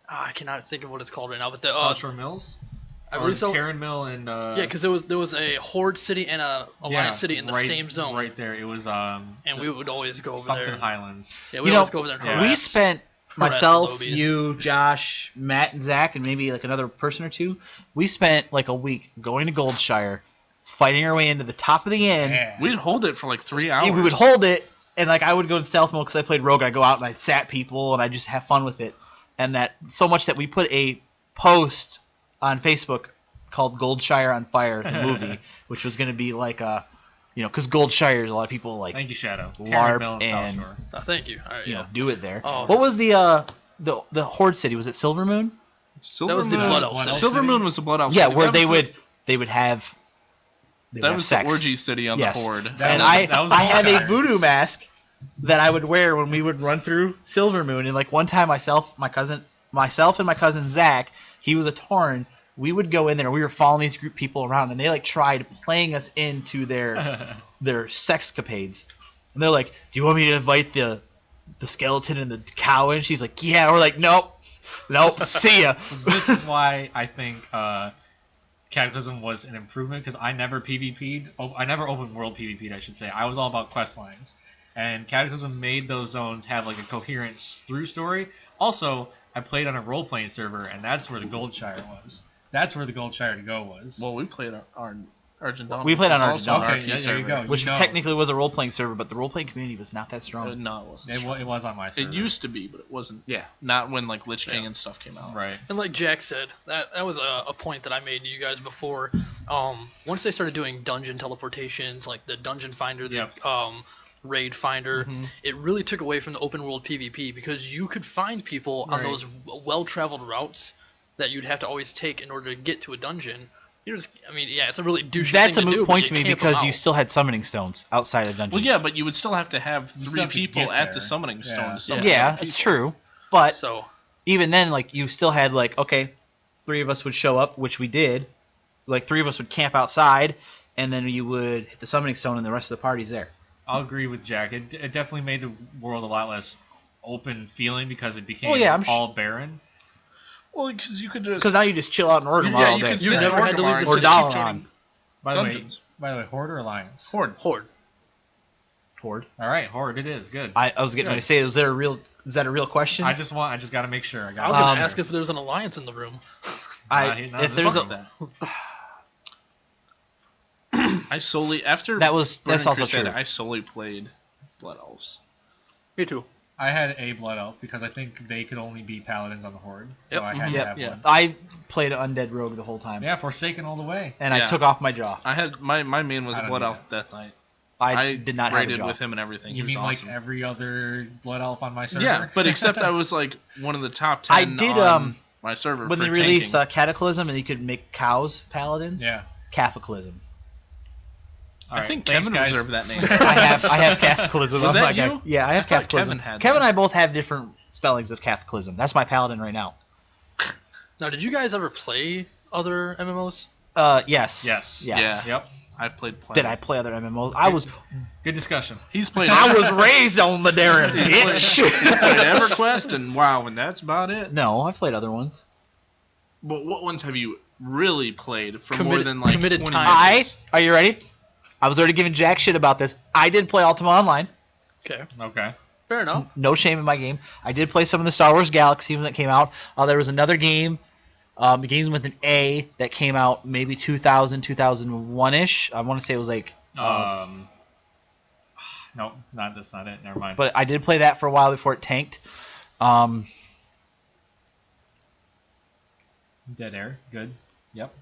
Speaker 3: I cannot think of what it's called right now. But the
Speaker 2: South Shore Mills.
Speaker 3: I
Speaker 2: Or
Speaker 3: believe so.
Speaker 2: Terran Mill and
Speaker 3: Yeah, because there was a Horde city and a Alliance city in the same zone,
Speaker 2: Right there. It was
Speaker 3: and we would always go over
Speaker 2: something
Speaker 3: there.
Speaker 2: Highlands.
Speaker 3: Yeah, we
Speaker 1: You
Speaker 3: always
Speaker 1: know,
Speaker 3: go over there. And
Speaker 2: yeah.
Speaker 1: We
Speaker 3: harass.
Speaker 1: spent
Speaker 3: harass the
Speaker 1: myself,
Speaker 3: lobies.
Speaker 1: you, Josh, Matt, and Zach, and maybe like another person or two. We spent like a week going to Goldshire, fighting our way into the top of the inn.
Speaker 2: Yeah.
Speaker 4: We'd hold it for like 3 hours.
Speaker 1: We would hold it, and like I would go in stealth mode because I played rogue. I go out and I sat people, and I just have fun with it. And that so much that we put a post on Facebook called Goldshire on Fire, the movie, which was going to be like a, because Goldshire, a lot of people like
Speaker 2: Thank you, Shadow.
Speaker 1: LARP
Speaker 2: Terran Mill and
Speaker 1: and-
Speaker 2: South Shore.
Speaker 3: Thank you. All right, yeah.
Speaker 1: do it there.
Speaker 3: Oh.
Speaker 1: What was the Horde city? Was it Silver Moon?
Speaker 4: Silver
Speaker 3: That was the
Speaker 4: Moon-
Speaker 3: Blood Elf
Speaker 2: Blood
Speaker 3: city.
Speaker 2: Elf
Speaker 4: Silver
Speaker 2: City?
Speaker 4: Moon was the Blood Elf.
Speaker 1: Yeah,
Speaker 4: City.
Speaker 1: where
Speaker 4: That
Speaker 1: they
Speaker 4: was the-
Speaker 1: would they would have. They would
Speaker 4: That
Speaker 1: have
Speaker 4: was
Speaker 1: sex.
Speaker 4: the orgy city on
Speaker 1: Yes.
Speaker 4: the Horde.
Speaker 2: That
Speaker 1: And
Speaker 2: was- that was
Speaker 1: I had a
Speaker 2: Goldshire.
Speaker 1: voodoo mask that I would wear when we would run through Silver Moon. And like one time, myself and my cousin Zach, he was a Tauren. We would go in there. We were following these group people around, and they like tried playing us into their sexcapades. And they're like, "Do you want me to invite the skeleton and the cow in?" She's like, "Yeah." And we're like, "Nope, see ya."
Speaker 2: This is why I think Cataclysm was an improvement, because I never PvP'd. I never open world PvP'd, I should say. I was all about quest lines. And Cataclysm made those zones have like a coherent through story. Also, I played on a role-playing server, and that's where the Goldshire was. That's where the Goldshire to go was.
Speaker 4: Well, we played our Argent Dawn.
Speaker 1: We played on
Speaker 4: It was
Speaker 1: Argent
Speaker 4: also
Speaker 1: Dawn.
Speaker 4: an
Speaker 2: Okay,
Speaker 4: RP
Speaker 2: yeah, there you
Speaker 4: server.
Speaker 2: go.
Speaker 1: Which
Speaker 2: know.
Speaker 1: technically was a role-playing server, but the role-playing community was not that
Speaker 4: No,
Speaker 1: strong.
Speaker 4: it wasn't.
Speaker 2: It was on my server.
Speaker 4: It used to be, but it wasn't.
Speaker 1: Yeah.
Speaker 4: Not when like Lich King and stuff came out.
Speaker 2: Right.
Speaker 3: And like Jack said, that was a point that I made to you guys before. Once they started doing dungeon teleportations, like the Dungeon Finder, the
Speaker 2: Yep.
Speaker 3: Raid Finder,
Speaker 4: Mhm.
Speaker 3: it really took away from the open world PvP because you could find people on
Speaker 2: Right.
Speaker 3: those well-traveled routes that you'd have to always take in order to get to a dungeon. It's a really douchey
Speaker 1: That's a
Speaker 3: thing to
Speaker 1: moot
Speaker 3: do,
Speaker 1: point
Speaker 3: but
Speaker 1: to me
Speaker 3: you camp 'em
Speaker 1: because you
Speaker 3: out.
Speaker 1: still had summoning stones outside of dungeons.
Speaker 4: Well, yeah, but you would still have to have
Speaker 2: You still
Speaker 4: 3
Speaker 2: have to
Speaker 4: people
Speaker 2: get
Speaker 4: at the
Speaker 2: there.
Speaker 4: summoning
Speaker 2: Yeah.
Speaker 4: stone to summon
Speaker 1: yeah,
Speaker 4: other
Speaker 1: it's
Speaker 4: people.
Speaker 1: true. But
Speaker 3: So
Speaker 1: even then, like you still had like okay, 3 of us would show up, which we did. Like 3 of us would camp outside, and then you would hit the summoning stone, and the rest of the party's there.
Speaker 2: I'll agree with Jack. It definitely made the world a lot less open feeling because it became
Speaker 1: Oh, yeah, I'm
Speaker 2: all barren.
Speaker 4: Well, because you could just.
Speaker 1: Because now you just chill out in Orgrimmar
Speaker 4: yeah,
Speaker 1: all
Speaker 4: you
Speaker 1: day.
Speaker 4: could
Speaker 3: You
Speaker 4: sit
Speaker 3: never
Speaker 4: in
Speaker 3: had to leave
Speaker 4: Orgrimmar
Speaker 3: the
Speaker 4: and
Speaker 1: city.
Speaker 4: just
Speaker 1: Or
Speaker 4: keep
Speaker 1: Dalaran.
Speaker 4: joining
Speaker 2: By
Speaker 4: dungeons.
Speaker 2: the way, Horde or Alliance?
Speaker 4: Horde.
Speaker 3: Horde.
Speaker 1: Horde.
Speaker 2: All right, Horde. It is good.
Speaker 1: I was getting ready to say, is that a real question?
Speaker 2: I just got to make sure.
Speaker 3: I was gonna
Speaker 1: Um,
Speaker 3: ask if there was an alliance in the room.
Speaker 1: if there's
Speaker 2: a
Speaker 1: a,
Speaker 4: I solely after
Speaker 1: that's
Speaker 4: Burning
Speaker 1: also
Speaker 4: Crusade,
Speaker 1: true.
Speaker 4: I solely played Blood Elves.
Speaker 3: Me too.
Speaker 2: I had a Blood Elf because I think they could only be paladins on the Horde, so
Speaker 3: Yep.
Speaker 2: I had to
Speaker 1: Yep.
Speaker 2: have
Speaker 4: Yeah.
Speaker 2: one.
Speaker 1: I played Undead Rogue the whole time,
Speaker 2: Yeah, Forsaken all the way.
Speaker 1: and I
Speaker 4: Yeah.
Speaker 1: took off my jaw.
Speaker 4: I had my main was
Speaker 2: I
Speaker 4: a
Speaker 2: don't
Speaker 4: Blood
Speaker 2: do
Speaker 4: Elf Death Knight.
Speaker 1: I did not have a
Speaker 4: raided
Speaker 1: jaw.
Speaker 4: with him and everything.
Speaker 2: You
Speaker 4: he was
Speaker 2: mean
Speaker 4: awesome.
Speaker 2: like every other Blood Elf on my server?
Speaker 4: Yeah, but except I was like one of the top 10
Speaker 1: I did,
Speaker 4: on my server
Speaker 1: When
Speaker 4: for
Speaker 1: they released
Speaker 4: tanking.
Speaker 1: Cataclysm and you could make cows paladins,
Speaker 2: Yeah.
Speaker 1: Cataclysm.
Speaker 2: All
Speaker 4: I
Speaker 2: right,
Speaker 4: think
Speaker 2: thanks,
Speaker 4: Kevin
Speaker 2: guys.
Speaker 4: reserved that name.
Speaker 1: I have Cataclysm.
Speaker 4: Was
Speaker 1: I'm
Speaker 4: that
Speaker 1: not gonna-
Speaker 4: you?
Speaker 1: Yeah, I have
Speaker 4: I thought
Speaker 1: Cataclysm.
Speaker 4: Kevin had
Speaker 1: Kevin and
Speaker 4: that.
Speaker 1: I both have different spellings of Cataclysm. That's my paladin right now.
Speaker 3: Now, did you guys ever play other MMOs?
Speaker 1: Yes.
Speaker 2: Yes.
Speaker 1: Yes.
Speaker 2: Yep.
Speaker 4: I've played plenty.
Speaker 1: Did I play other MMOs? I was
Speaker 2: Good discussion.
Speaker 4: He's played.
Speaker 1: I was raised on Ladera,
Speaker 4: He's played,
Speaker 1: bitch.
Speaker 4: he's played EverQuest and WoW, and that's about it.
Speaker 1: No, I've played other ones.
Speaker 4: But what ones have you really played for more
Speaker 3: Committed-
Speaker 4: than like
Speaker 3: committed
Speaker 4: 20
Speaker 3: time.
Speaker 4: minutes?
Speaker 1: Are you ready? I was already giving jack shit about this. I did play Ultima Online.
Speaker 3: Okay,
Speaker 2: Okay.
Speaker 3: fair enough.
Speaker 1: No shame in my game. I did play some of the Star Wars Galaxy when that came out. There was another game, games with an A, that came out maybe 2000, 2001-ish. I want to say it was like...
Speaker 2: No, that's not it. Never mind.
Speaker 1: But I did play that for a while before it tanked.
Speaker 2: Dead Air. Good. Yep.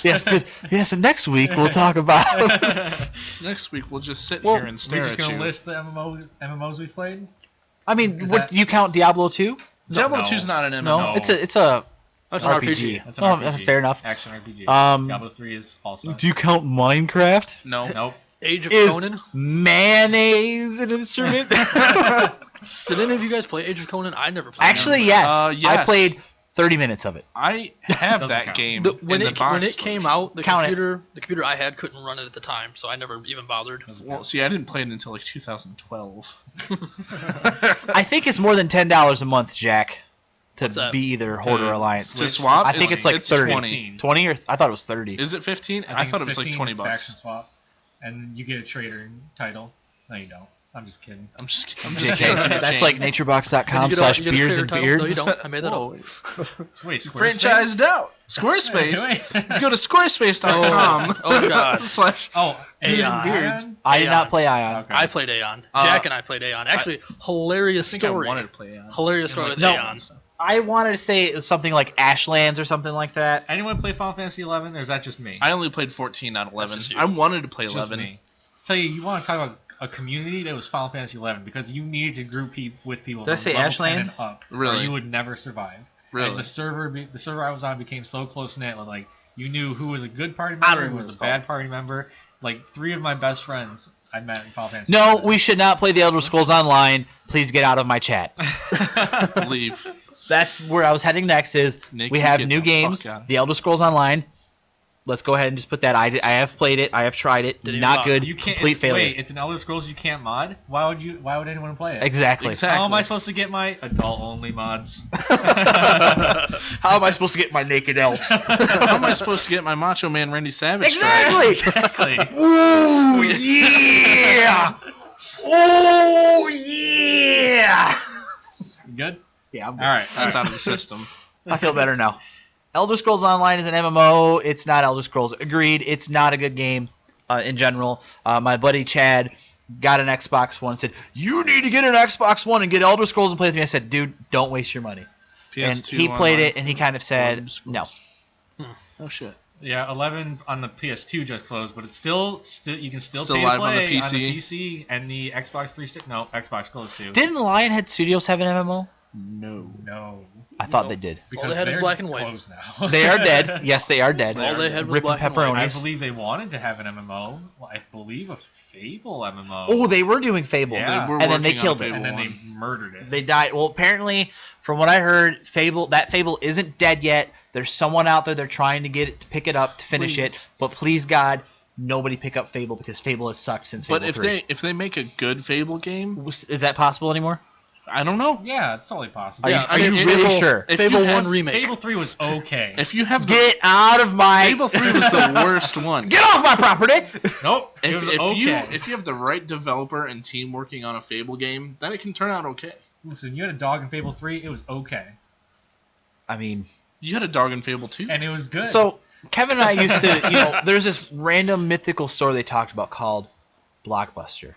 Speaker 1: Yes, good. Yes, and next week we'll talk about...
Speaker 4: Next week we'll just sit
Speaker 1: Well,
Speaker 4: here and
Speaker 2: We're
Speaker 4: stare
Speaker 2: just
Speaker 4: at
Speaker 2: gonna
Speaker 4: you.
Speaker 2: list the MMOs we played.
Speaker 1: I mean,
Speaker 2: Is
Speaker 1: what
Speaker 2: that-
Speaker 1: do you count Diablo 2?
Speaker 4: Diablo
Speaker 2: No.
Speaker 4: 2's not an MMO.
Speaker 1: No, it's a
Speaker 3: That's an RPG.
Speaker 2: That's an
Speaker 1: Oh,
Speaker 2: RPG.
Speaker 1: fair enough.
Speaker 2: Action RPG.
Speaker 1: Um,
Speaker 2: Diablo 3 is also.
Speaker 1: Do you count Minecraft?
Speaker 4: No.
Speaker 2: Nope.
Speaker 3: Age of
Speaker 1: Is
Speaker 3: Conan.
Speaker 1: mayonnaise an instrument?
Speaker 3: Did any of you guys play Age of Conan? I never played.
Speaker 1: Actually, yes.
Speaker 4: Yes.
Speaker 1: I played 30 minutes of it.
Speaker 4: I have
Speaker 2: Doesn't
Speaker 4: that
Speaker 2: count.
Speaker 4: game
Speaker 3: When
Speaker 4: in the
Speaker 3: it
Speaker 4: box
Speaker 3: when it came out, the
Speaker 1: Count it.
Speaker 3: computer I had couldn't run it at the time, so I never even bothered.
Speaker 4: Well, see, I didn't play it until like 2012.
Speaker 1: I think it's more than $10 a month, Jack.
Speaker 3: What's
Speaker 1: to
Speaker 3: that?
Speaker 1: be either Horde or Alliance.
Speaker 4: To swap?
Speaker 1: I think it's like 30.
Speaker 4: 20.
Speaker 1: 20 or I thought it was 30.
Speaker 4: Is it 15?
Speaker 2: I
Speaker 4: I thought it was like
Speaker 2: 15
Speaker 4: $20.
Speaker 2: faction swap, and you get a trader title. No, you don't. I'm just kidding.
Speaker 4: I'm just kidding.
Speaker 1: JK, that's like naturebox.com/beers
Speaker 3: you get a player
Speaker 1: and
Speaker 3: title?
Speaker 1: beards.
Speaker 3: No, you don't. I made that
Speaker 4: Whoa,
Speaker 3: up.
Speaker 2: Wait, Squarespace?
Speaker 4: franchised out. Squarespace.
Speaker 2: Wait.
Speaker 4: If you go to squarespace.com.
Speaker 3: Oh, God.
Speaker 4: slash
Speaker 2: Oh,
Speaker 3: Aeon.
Speaker 2: Beards.
Speaker 1: I did
Speaker 3: Aeon.
Speaker 1: not play Ion.
Speaker 2: Okay.
Speaker 3: I played Aeon.
Speaker 4: Uh,
Speaker 3: Jack and I played Aeon. Actually, hilarious
Speaker 4: I think I
Speaker 3: story.
Speaker 4: wanted to play Aeon.
Speaker 3: Hilarious story with
Speaker 1: No.
Speaker 3: Aeon.
Speaker 1: I wanted to say it was something like Ashlands or something like that.
Speaker 2: Anyone play Final Fantasy 11, or is that just me?
Speaker 4: I only played 14 out of 11.
Speaker 3: That's just you.
Speaker 4: I wanted to play
Speaker 2: It's just
Speaker 4: 11.
Speaker 2: me. Tell you, you want to talk about a community that was Final Fantasy 11 because you needed to group with people
Speaker 1: Did I
Speaker 2: from
Speaker 1: say
Speaker 2: level
Speaker 1: Ashland?
Speaker 2: 10 and up,
Speaker 4: Really?
Speaker 2: or you would never survive.
Speaker 4: Really?
Speaker 2: And the server I was on became so close knit, like you knew who was a good party
Speaker 1: I don't
Speaker 2: member,
Speaker 1: know
Speaker 2: who
Speaker 1: what
Speaker 2: was a
Speaker 1: it's
Speaker 2: bad
Speaker 1: called.
Speaker 2: party member. Like 3 of my best friends I met in Final Fantasy.
Speaker 1: No,
Speaker 2: 11.
Speaker 1: we should not play the Elder Scrolls Online. Please get out of my chat.
Speaker 4: Leave.
Speaker 1: That's where I was heading next. Is
Speaker 4: Nick,
Speaker 1: we
Speaker 4: you
Speaker 1: have
Speaker 4: get
Speaker 1: new
Speaker 4: the
Speaker 1: games,
Speaker 4: fuck out.
Speaker 1: the Elder Scrolls Online. Let's go ahead and just put that. I have played it. I have tried it.
Speaker 3: Did you
Speaker 1: Not
Speaker 3: mod?
Speaker 1: good.
Speaker 2: You can't.
Speaker 1: Complete failure.
Speaker 2: Wait, it's an Elder Scrolls you can't mod. Why would anyone play it?
Speaker 1: Exactly.
Speaker 2: How am I supposed to get my adult only mods?
Speaker 1: How am I supposed to get my naked elves?
Speaker 4: How am I supposed to get my Macho Man Randy Savage?
Speaker 1: Exactly.
Speaker 2: Exactly.
Speaker 1: Ooh yeah. Oh yeah.
Speaker 2: You good?
Speaker 1: Yeah. I'm
Speaker 2: All right.
Speaker 4: That's out of the system.
Speaker 1: I feel better now. Elder Scrolls Online is an MMO. It's not Elder Scrolls. Agreed. It's not a good game in general. My buddy Chad got an Xbox One and said, "You need to get an Xbox One and get Elder Scrolls and play with me." I said, "Dude, don't waste your money." And
Speaker 4: PS2
Speaker 1: he played
Speaker 4: online.
Speaker 1: it, and he kind of said,
Speaker 4: Elder Scrolls.
Speaker 1: "No."
Speaker 4: Oh shit.
Speaker 2: Yeah, 11 on the PS2 just closed, but it's still you can still
Speaker 4: Still
Speaker 2: pay to
Speaker 4: live on the
Speaker 2: play
Speaker 4: PC?
Speaker 2: PC and the Xbox 360. No, Xbox closed too.
Speaker 1: Didn't Lionhead Studios have an MMO?
Speaker 4: No.
Speaker 2: No.
Speaker 1: I thought they did.
Speaker 2: Because
Speaker 3: they had is
Speaker 2: they're
Speaker 3: black and white.
Speaker 2: closed now.
Speaker 1: They are dead. Yes, they are dead.
Speaker 3: All they had was
Speaker 1: Rip
Speaker 3: black and
Speaker 1: pepperonis.
Speaker 3: white.
Speaker 2: I believe they wanted to have an MMO. Well, I believe a Fable MMO.
Speaker 1: Oh, they were doing Fable.
Speaker 2: Yeah.
Speaker 4: They were
Speaker 1: And then they
Speaker 4: working on
Speaker 1: killed it.
Speaker 4: Fable
Speaker 2: and then they
Speaker 4: 1.
Speaker 2: murdered it.
Speaker 1: They died. Well, apparently, from what I heard, Fable isn't dead yet. There's someone out there. They're trying to get it to pick it up to finish
Speaker 4: Please.
Speaker 1: it. But please God, nobody pick up Fable because Fable has sucked since Fable
Speaker 4: But
Speaker 1: 3.
Speaker 4: if they make a good Fable game,
Speaker 1: Is that possible anymore?
Speaker 4: I don't know.
Speaker 2: Yeah, it's totally possible.
Speaker 3: Yeah,
Speaker 1: Are you
Speaker 4: if-
Speaker 1: really
Speaker 4: if-
Speaker 1: sure?
Speaker 4: if
Speaker 3: Fable
Speaker 4: you have-
Speaker 3: 1 remake.
Speaker 2: Fable 3 was okay.
Speaker 4: If you have the
Speaker 1: Get out of my
Speaker 4: Fable 3 was the worst one.
Speaker 1: Get off my property!
Speaker 2: Nope. It
Speaker 4: If,
Speaker 2: was
Speaker 4: if
Speaker 2: okay.
Speaker 4: you have the right developer and team working on a Fable game, then it can turn out okay.
Speaker 2: Listen, you had a dog in Fable 3. It was okay.
Speaker 1: I mean,
Speaker 4: You had a dog in Fable 2.
Speaker 2: And it was good.
Speaker 1: so Kevin and I used to, there's this random mythical store they talked about called Blockbuster.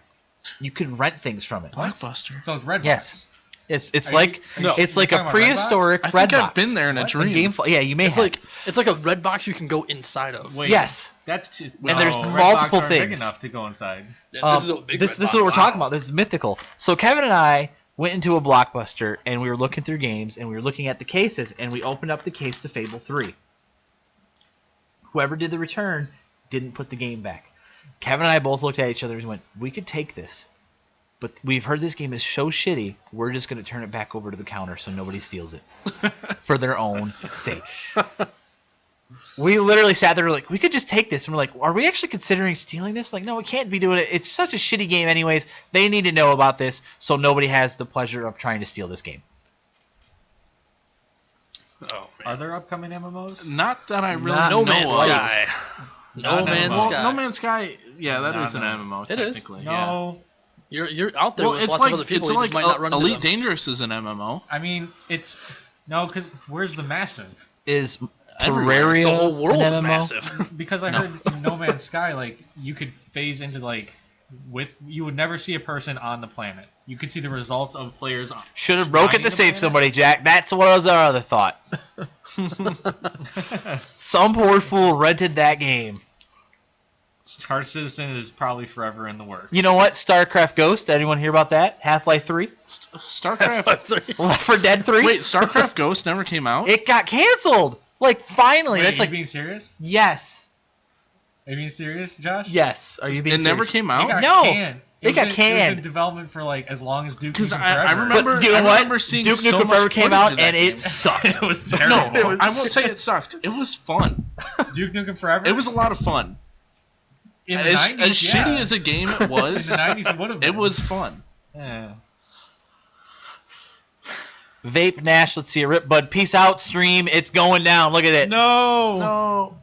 Speaker 1: You could rent things from it.
Speaker 2: What?
Speaker 4: Blockbuster.
Speaker 2: So it's Redbox.
Speaker 1: Yes. It's
Speaker 2: Are
Speaker 1: like
Speaker 2: you- are you-
Speaker 1: it's
Speaker 2: you're
Speaker 1: like a
Speaker 2: talking about Redbox?
Speaker 1: prehistoric
Speaker 4: I
Speaker 1: Redbox.
Speaker 4: think I've been there in a
Speaker 2: What?
Speaker 4: dream.
Speaker 1: Yeah, you may
Speaker 3: It's
Speaker 1: have.
Speaker 3: like a red box you can go inside of.
Speaker 2: Wait,
Speaker 1: Yes.
Speaker 2: That's just,
Speaker 1: And there's
Speaker 2: Redbox
Speaker 1: multiple
Speaker 2: aren't big
Speaker 1: things.
Speaker 2: enough to go inside.
Speaker 3: Yeah, this is a big
Speaker 1: this
Speaker 3: red
Speaker 1: is what we're
Speaker 3: box.
Speaker 1: talking about. This is mythical. So Kevin and I went into a Blockbuster and we were looking through games and we were looking at the cases and we opened up the case to Fable 3. Whoever did the return didn't put the game back. Kevin and I both looked at each other and went, "We could take this, but we've heard this game is so shitty, we're just going to turn it back over to the counter so nobody steals it for their own sake." We literally sat there like, we could just take this. And we're like, are we actually considering stealing this? Like, no, we can't be doing it. It's such a shitty game anyways. They need to know about this so nobody has the pleasure of trying to steal this game.
Speaker 3: Oh,
Speaker 2: Are there upcoming MMOs?
Speaker 4: Not that I really
Speaker 1: Not
Speaker 3: No
Speaker 4: know
Speaker 3: Man's
Speaker 4: of.
Speaker 3: Sky. No
Speaker 2: Not
Speaker 3: Man's
Speaker 2: MMO.
Speaker 4: Well,
Speaker 3: Sky.
Speaker 4: No Man's Sky, yeah, that
Speaker 2: No,
Speaker 4: is an
Speaker 2: no.
Speaker 4: MMO
Speaker 3: It is.
Speaker 4: technically. Yeah.
Speaker 2: No.
Speaker 3: You're out there
Speaker 4: Well,
Speaker 3: with
Speaker 4: it's
Speaker 3: lots
Speaker 4: like
Speaker 3: of other people.
Speaker 4: it's
Speaker 3: You
Speaker 4: like
Speaker 3: just might not run into
Speaker 4: Elite
Speaker 3: them.
Speaker 4: Dangerous is an MMO.
Speaker 2: I mean, it's no, because where's the massive?
Speaker 1: Is
Speaker 4: Everywhere.
Speaker 1: Terraria
Speaker 3: The whole world
Speaker 1: an
Speaker 3: is
Speaker 1: MMO?
Speaker 3: massive.
Speaker 2: Because I heard in No Man's Sky, like you could phase into like you would never see a person on the planet. You could see the results of players.
Speaker 1: Should have broke it
Speaker 2: Mining
Speaker 1: to
Speaker 2: the
Speaker 1: save
Speaker 2: planet?
Speaker 1: somebody, Jack. That's what was our other thought. Some poor fool rented that game.
Speaker 2: Star Citizen is probably forever in the works.
Speaker 1: You know what? StarCraft Ghost. Anyone hear about that? Half-Life 3?
Speaker 4: StarCraft.
Speaker 1: Left 4 Dead 3?
Speaker 4: Wait, StarCraft Ghost never came out.
Speaker 1: It got canceled. Like, finally.
Speaker 2: Wait,
Speaker 1: That's
Speaker 2: are you
Speaker 1: like,
Speaker 2: being serious?
Speaker 1: yes.
Speaker 2: Are you being serious, Josh?
Speaker 1: Yes. Are you being
Speaker 4: It never
Speaker 1: serious?
Speaker 4: came
Speaker 2: It
Speaker 4: out.
Speaker 2: got
Speaker 1: No,
Speaker 2: canned.
Speaker 1: it got
Speaker 2: It was
Speaker 1: canned.
Speaker 2: in development for like as long as Duke
Speaker 4: Because
Speaker 2: Nukem
Speaker 4: I
Speaker 2: Forever.
Speaker 4: remember,
Speaker 1: But you know
Speaker 4: I
Speaker 1: what?
Speaker 4: remember seeing
Speaker 1: Duke
Speaker 4: so
Speaker 1: Nukem
Speaker 4: much
Speaker 1: Forever came
Speaker 4: footage
Speaker 1: out
Speaker 4: of that
Speaker 1: and
Speaker 4: game.
Speaker 1: it sucked.
Speaker 2: It was
Speaker 4: No,
Speaker 2: terrible.
Speaker 4: I won't say it sucked. It was fun.
Speaker 2: Duke Nukem Forever.
Speaker 4: It was a lot of fun.
Speaker 2: in the
Speaker 4: As
Speaker 2: 90s,
Speaker 4: as
Speaker 2: yeah.
Speaker 4: shitty as a game it
Speaker 2: in
Speaker 4: was,
Speaker 2: the 90s it would have been.
Speaker 4: it was fun.
Speaker 2: Yeah.
Speaker 1: Vape Nash. Let's see a rip bud. Peace out, stream. It's going down. Look at it.
Speaker 2: No.
Speaker 4: No.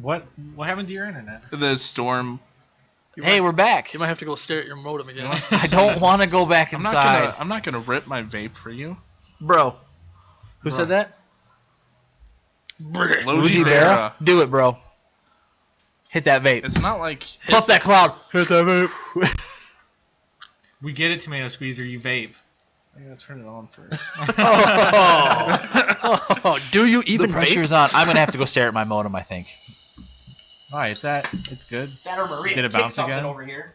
Speaker 2: What happened to your internet?
Speaker 4: The storm.
Speaker 1: Hey, we're back.
Speaker 3: You might have to go stare at your modem again.
Speaker 1: I don't want to go back
Speaker 4: I'm
Speaker 1: inside.
Speaker 4: not gonna rip my vape for you.
Speaker 1: Bro. Who
Speaker 4: Bro.
Speaker 1: said that?
Speaker 4: Logi
Speaker 1: Luigi
Speaker 4: Berra.
Speaker 1: Berra. Do it, bro. Hit that vape.
Speaker 4: It's not like
Speaker 1: Puff that cloud. Hit that vape.
Speaker 2: We get it, Tomato Squeezer. You vape.
Speaker 4: I gotta turn it on first.
Speaker 3: Oh, do you
Speaker 1: The
Speaker 3: even vape?
Speaker 1: pressure's on. I'm going to have to go stare at my modem, I think.
Speaker 2: Alright, it's good.
Speaker 1: Better Maria.
Speaker 2: Did it bounce again?
Speaker 1: over here.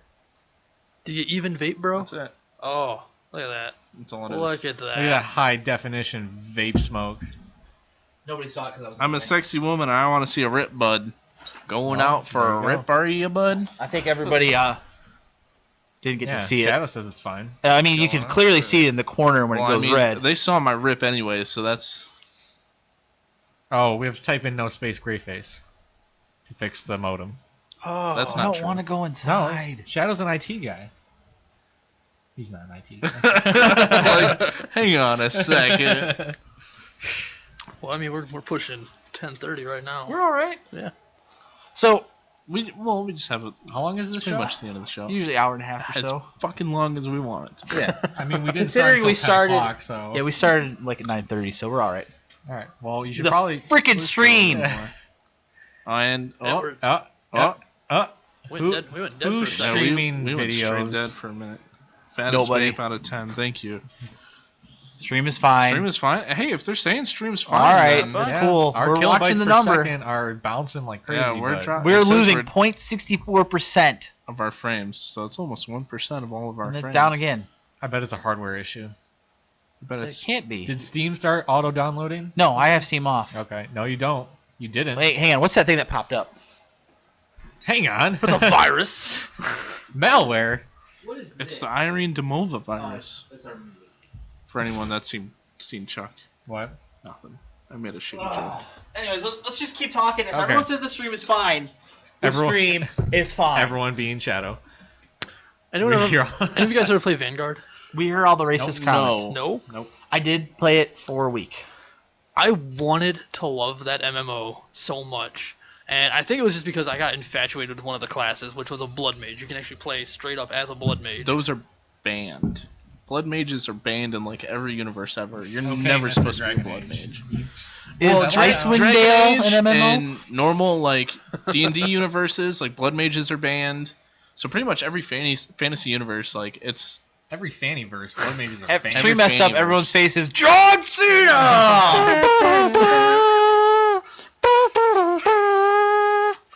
Speaker 3: Do you even vape, bro?
Speaker 4: That's it.
Speaker 3: Oh, look at that.
Speaker 4: That's all it is.
Speaker 3: Look at that.
Speaker 2: Look at that high definition vape smoke.
Speaker 1: Nobody saw it because I was.
Speaker 4: I'm a sexy woman and I want to see a rip bud. Going
Speaker 2: Well,
Speaker 4: out for
Speaker 2: there
Speaker 4: a
Speaker 2: you go.
Speaker 4: rip, are you, bud?
Speaker 1: I think everybody didn't get
Speaker 2: Yeah,
Speaker 1: to see it.
Speaker 2: Shadow says it's fine.
Speaker 1: I mean, you
Speaker 4: Going
Speaker 1: can
Speaker 4: out
Speaker 1: clearly
Speaker 4: for-
Speaker 1: see it in the corner when
Speaker 4: Well,
Speaker 1: it
Speaker 4: I
Speaker 1: goes
Speaker 4: mean,
Speaker 1: red.
Speaker 4: they saw my rip anyway, so that's.
Speaker 2: Oh, we have to type in no space gray face to fix the modem.
Speaker 3: Oh,
Speaker 4: That's
Speaker 1: I
Speaker 4: not
Speaker 1: don't
Speaker 4: true.
Speaker 1: want to go inside.
Speaker 2: Shadow's an IT guy. He's not an IT guy.
Speaker 4: Like, hang on a second.
Speaker 3: Well, I mean, we're pushing 10:30 right now.
Speaker 1: We're all right.
Speaker 3: Yeah.
Speaker 1: So
Speaker 4: We just have a.
Speaker 2: How long is the
Speaker 4: It's pretty
Speaker 2: show?
Speaker 4: much the end of the show.
Speaker 1: usually hour and a half or
Speaker 4: As
Speaker 1: so.
Speaker 4: fucking long as we want it to be.
Speaker 1: Yeah.
Speaker 2: I mean, we didn't
Speaker 1: Considering we
Speaker 2: start until 10
Speaker 1: started-
Speaker 2: o'clock, so.
Speaker 1: Yeah, we started like at 9:30, so we're all right.
Speaker 2: All right. Well, you should
Speaker 1: The
Speaker 2: probably.
Speaker 1: freaking stream.
Speaker 2: Yeah.
Speaker 4: And
Speaker 3: Yeah, we're-
Speaker 2: Oh.
Speaker 3: we
Speaker 2: Who-
Speaker 3: went dead
Speaker 2: who
Speaker 3: for a
Speaker 2: Yeah,
Speaker 3: second.
Speaker 2: we- streaming
Speaker 4: we went straight
Speaker 2: videos.
Speaker 4: dead for a minute. Fattest
Speaker 1: Nobody.
Speaker 4: vape out of 10. Thank you.
Speaker 1: Stream is fine.
Speaker 4: Stream is fine. Hey, if they're saying stream is fine,
Speaker 1: all right,
Speaker 4: then-
Speaker 1: that's
Speaker 2: Yeah,
Speaker 1: cool.
Speaker 2: Our
Speaker 1: We're
Speaker 2: kilobytes
Speaker 1: watching the
Speaker 2: per
Speaker 1: number.
Speaker 2: second are bouncing like crazy.
Speaker 4: Yeah, we're
Speaker 2: but
Speaker 4: dropping.
Speaker 1: We're
Speaker 4: It says
Speaker 1: losing
Speaker 4: we're-
Speaker 1: 0.64%,
Speaker 4: of our frames, so it's almost 1% of all of our
Speaker 1: and it's
Speaker 4: frames.
Speaker 1: down again.
Speaker 2: I bet it's a hardware issue.
Speaker 4: I bet
Speaker 1: It
Speaker 4: it's
Speaker 1: can't be.
Speaker 2: Did Steam start auto downloading?
Speaker 1: No, I have Steam off.
Speaker 2: Okay. No, you don't. You didn't.
Speaker 1: Wait, hang on. What's that thing that popped up?
Speaker 2: Hang on.
Speaker 3: It's a virus.
Speaker 2: Malware.
Speaker 1: What is
Speaker 4: it's the Irene Demova virus. For anyone that's seen Chuck,
Speaker 2: What?
Speaker 4: nothing. I made a shitty joke.
Speaker 1: Anyways, let's just keep talking. If
Speaker 2: Okay.
Speaker 1: everyone says the stream is fine, the
Speaker 2: Everyone-
Speaker 1: stream is fine.
Speaker 2: Everyone being Shadow.
Speaker 3: Anyone ever,
Speaker 2: You're-
Speaker 3: any of you guys ever play Vanguard?
Speaker 1: We hear all the racist
Speaker 4: No.
Speaker 1: comments.
Speaker 3: No.
Speaker 2: Nope.
Speaker 1: I did play it for a week.
Speaker 3: I wanted to love that MMO so much. And I think it was just because I got infatuated with one of the classes, which was a blood mage. You can actually play straight up as a blood mage.
Speaker 4: Those are banned. Blood mages are banned in like every universe ever. You're
Speaker 2: Okay,
Speaker 4: never
Speaker 2: Mr.
Speaker 4: supposed to be a
Speaker 2: Dragon
Speaker 4: blood
Speaker 2: Age.
Speaker 4: mage.
Speaker 1: Is
Speaker 2: Well,
Speaker 1: Icewind
Speaker 4: Dragon
Speaker 1: Dale
Speaker 4: Age
Speaker 1: an MMO?
Speaker 4: and normal like D&D universes, like blood mages are banned. So pretty much every fantasy universe, like it's
Speaker 2: Every fanny verse, blood mages are
Speaker 1: Every
Speaker 2: banned.
Speaker 1: stream messed up.
Speaker 4: fanny
Speaker 1: Everyone's face is John Cena.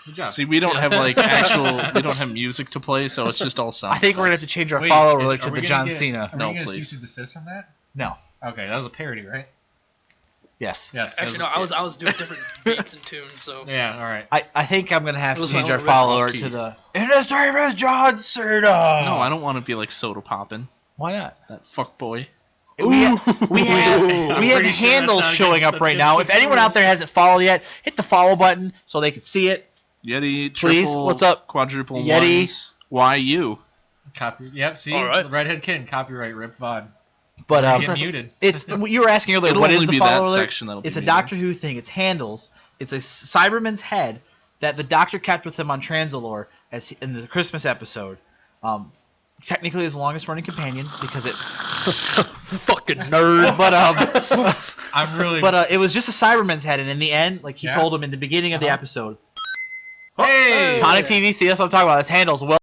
Speaker 2: Good job.
Speaker 4: see we don't have like we don't have music to play, so it's just all sound.
Speaker 1: I think we're gonna have to change our
Speaker 2: Wait,
Speaker 1: follow
Speaker 2: is-
Speaker 1: alert
Speaker 2: are
Speaker 1: to
Speaker 2: we
Speaker 1: the
Speaker 2: gonna
Speaker 1: John
Speaker 2: get-
Speaker 1: Cena.
Speaker 2: Are
Speaker 4: No,
Speaker 2: we gonna
Speaker 4: please.
Speaker 2: cease and desist from that?
Speaker 1: No.
Speaker 2: Okay, that was a parody, right?
Speaker 1: Yes.
Speaker 2: Yes. that
Speaker 3: Actually, no, I was doing different beats and tunes, so.
Speaker 2: Yeah. All right.
Speaker 1: I think I'm gonna have
Speaker 3: It
Speaker 1: to
Speaker 3: was
Speaker 1: change
Speaker 3: my
Speaker 1: our
Speaker 3: own
Speaker 1: follow
Speaker 4: original
Speaker 1: alert
Speaker 4: key.
Speaker 1: to the. And his name is John Cena.
Speaker 4: No, I don't want to be like soda popping.
Speaker 1: Why not?
Speaker 4: That fuck boy.
Speaker 1: We have
Speaker 3: I'm
Speaker 1: handles
Speaker 3: pretty sure
Speaker 1: showing
Speaker 3: that's
Speaker 1: up
Speaker 3: against-
Speaker 1: right
Speaker 3: that's
Speaker 1: now.
Speaker 3: against
Speaker 1: If anyone
Speaker 3: the
Speaker 1: out there hasn't followed yet, hit the follow button so they can see it.
Speaker 4: Yeti,
Speaker 1: Please,
Speaker 4: triple,
Speaker 1: what's up?
Speaker 4: Quadruple
Speaker 1: Yeti.
Speaker 4: ones. YU.
Speaker 2: Copy. Yep. See,
Speaker 3: All right.
Speaker 2: the redhead kid, copyright, Rip VOD.
Speaker 1: But
Speaker 2: Get muted.
Speaker 1: it's you were asking earlier.
Speaker 4: It'll
Speaker 1: What is
Speaker 4: only
Speaker 1: the
Speaker 4: be
Speaker 1: follow
Speaker 4: that
Speaker 1: alert?
Speaker 4: section that'll
Speaker 1: It's
Speaker 4: be
Speaker 1: a
Speaker 4: muted.
Speaker 1: Doctor Who thing. It's handles. It's a Cyberman's head that the Doctor kept with him on Transalore in the Christmas episode. Technically, his longest running companion because it.
Speaker 3: Fucking nerd.
Speaker 1: But
Speaker 2: I'm really.
Speaker 1: it was just a Cyberman's head, and in the end, like he
Speaker 2: Yeah.
Speaker 1: told him in the beginning of the
Speaker 2: Uh-huh.
Speaker 1: episode.
Speaker 2: Hey!
Speaker 1: Tonic TV, see that's what I'm talking about. It's handles. Well.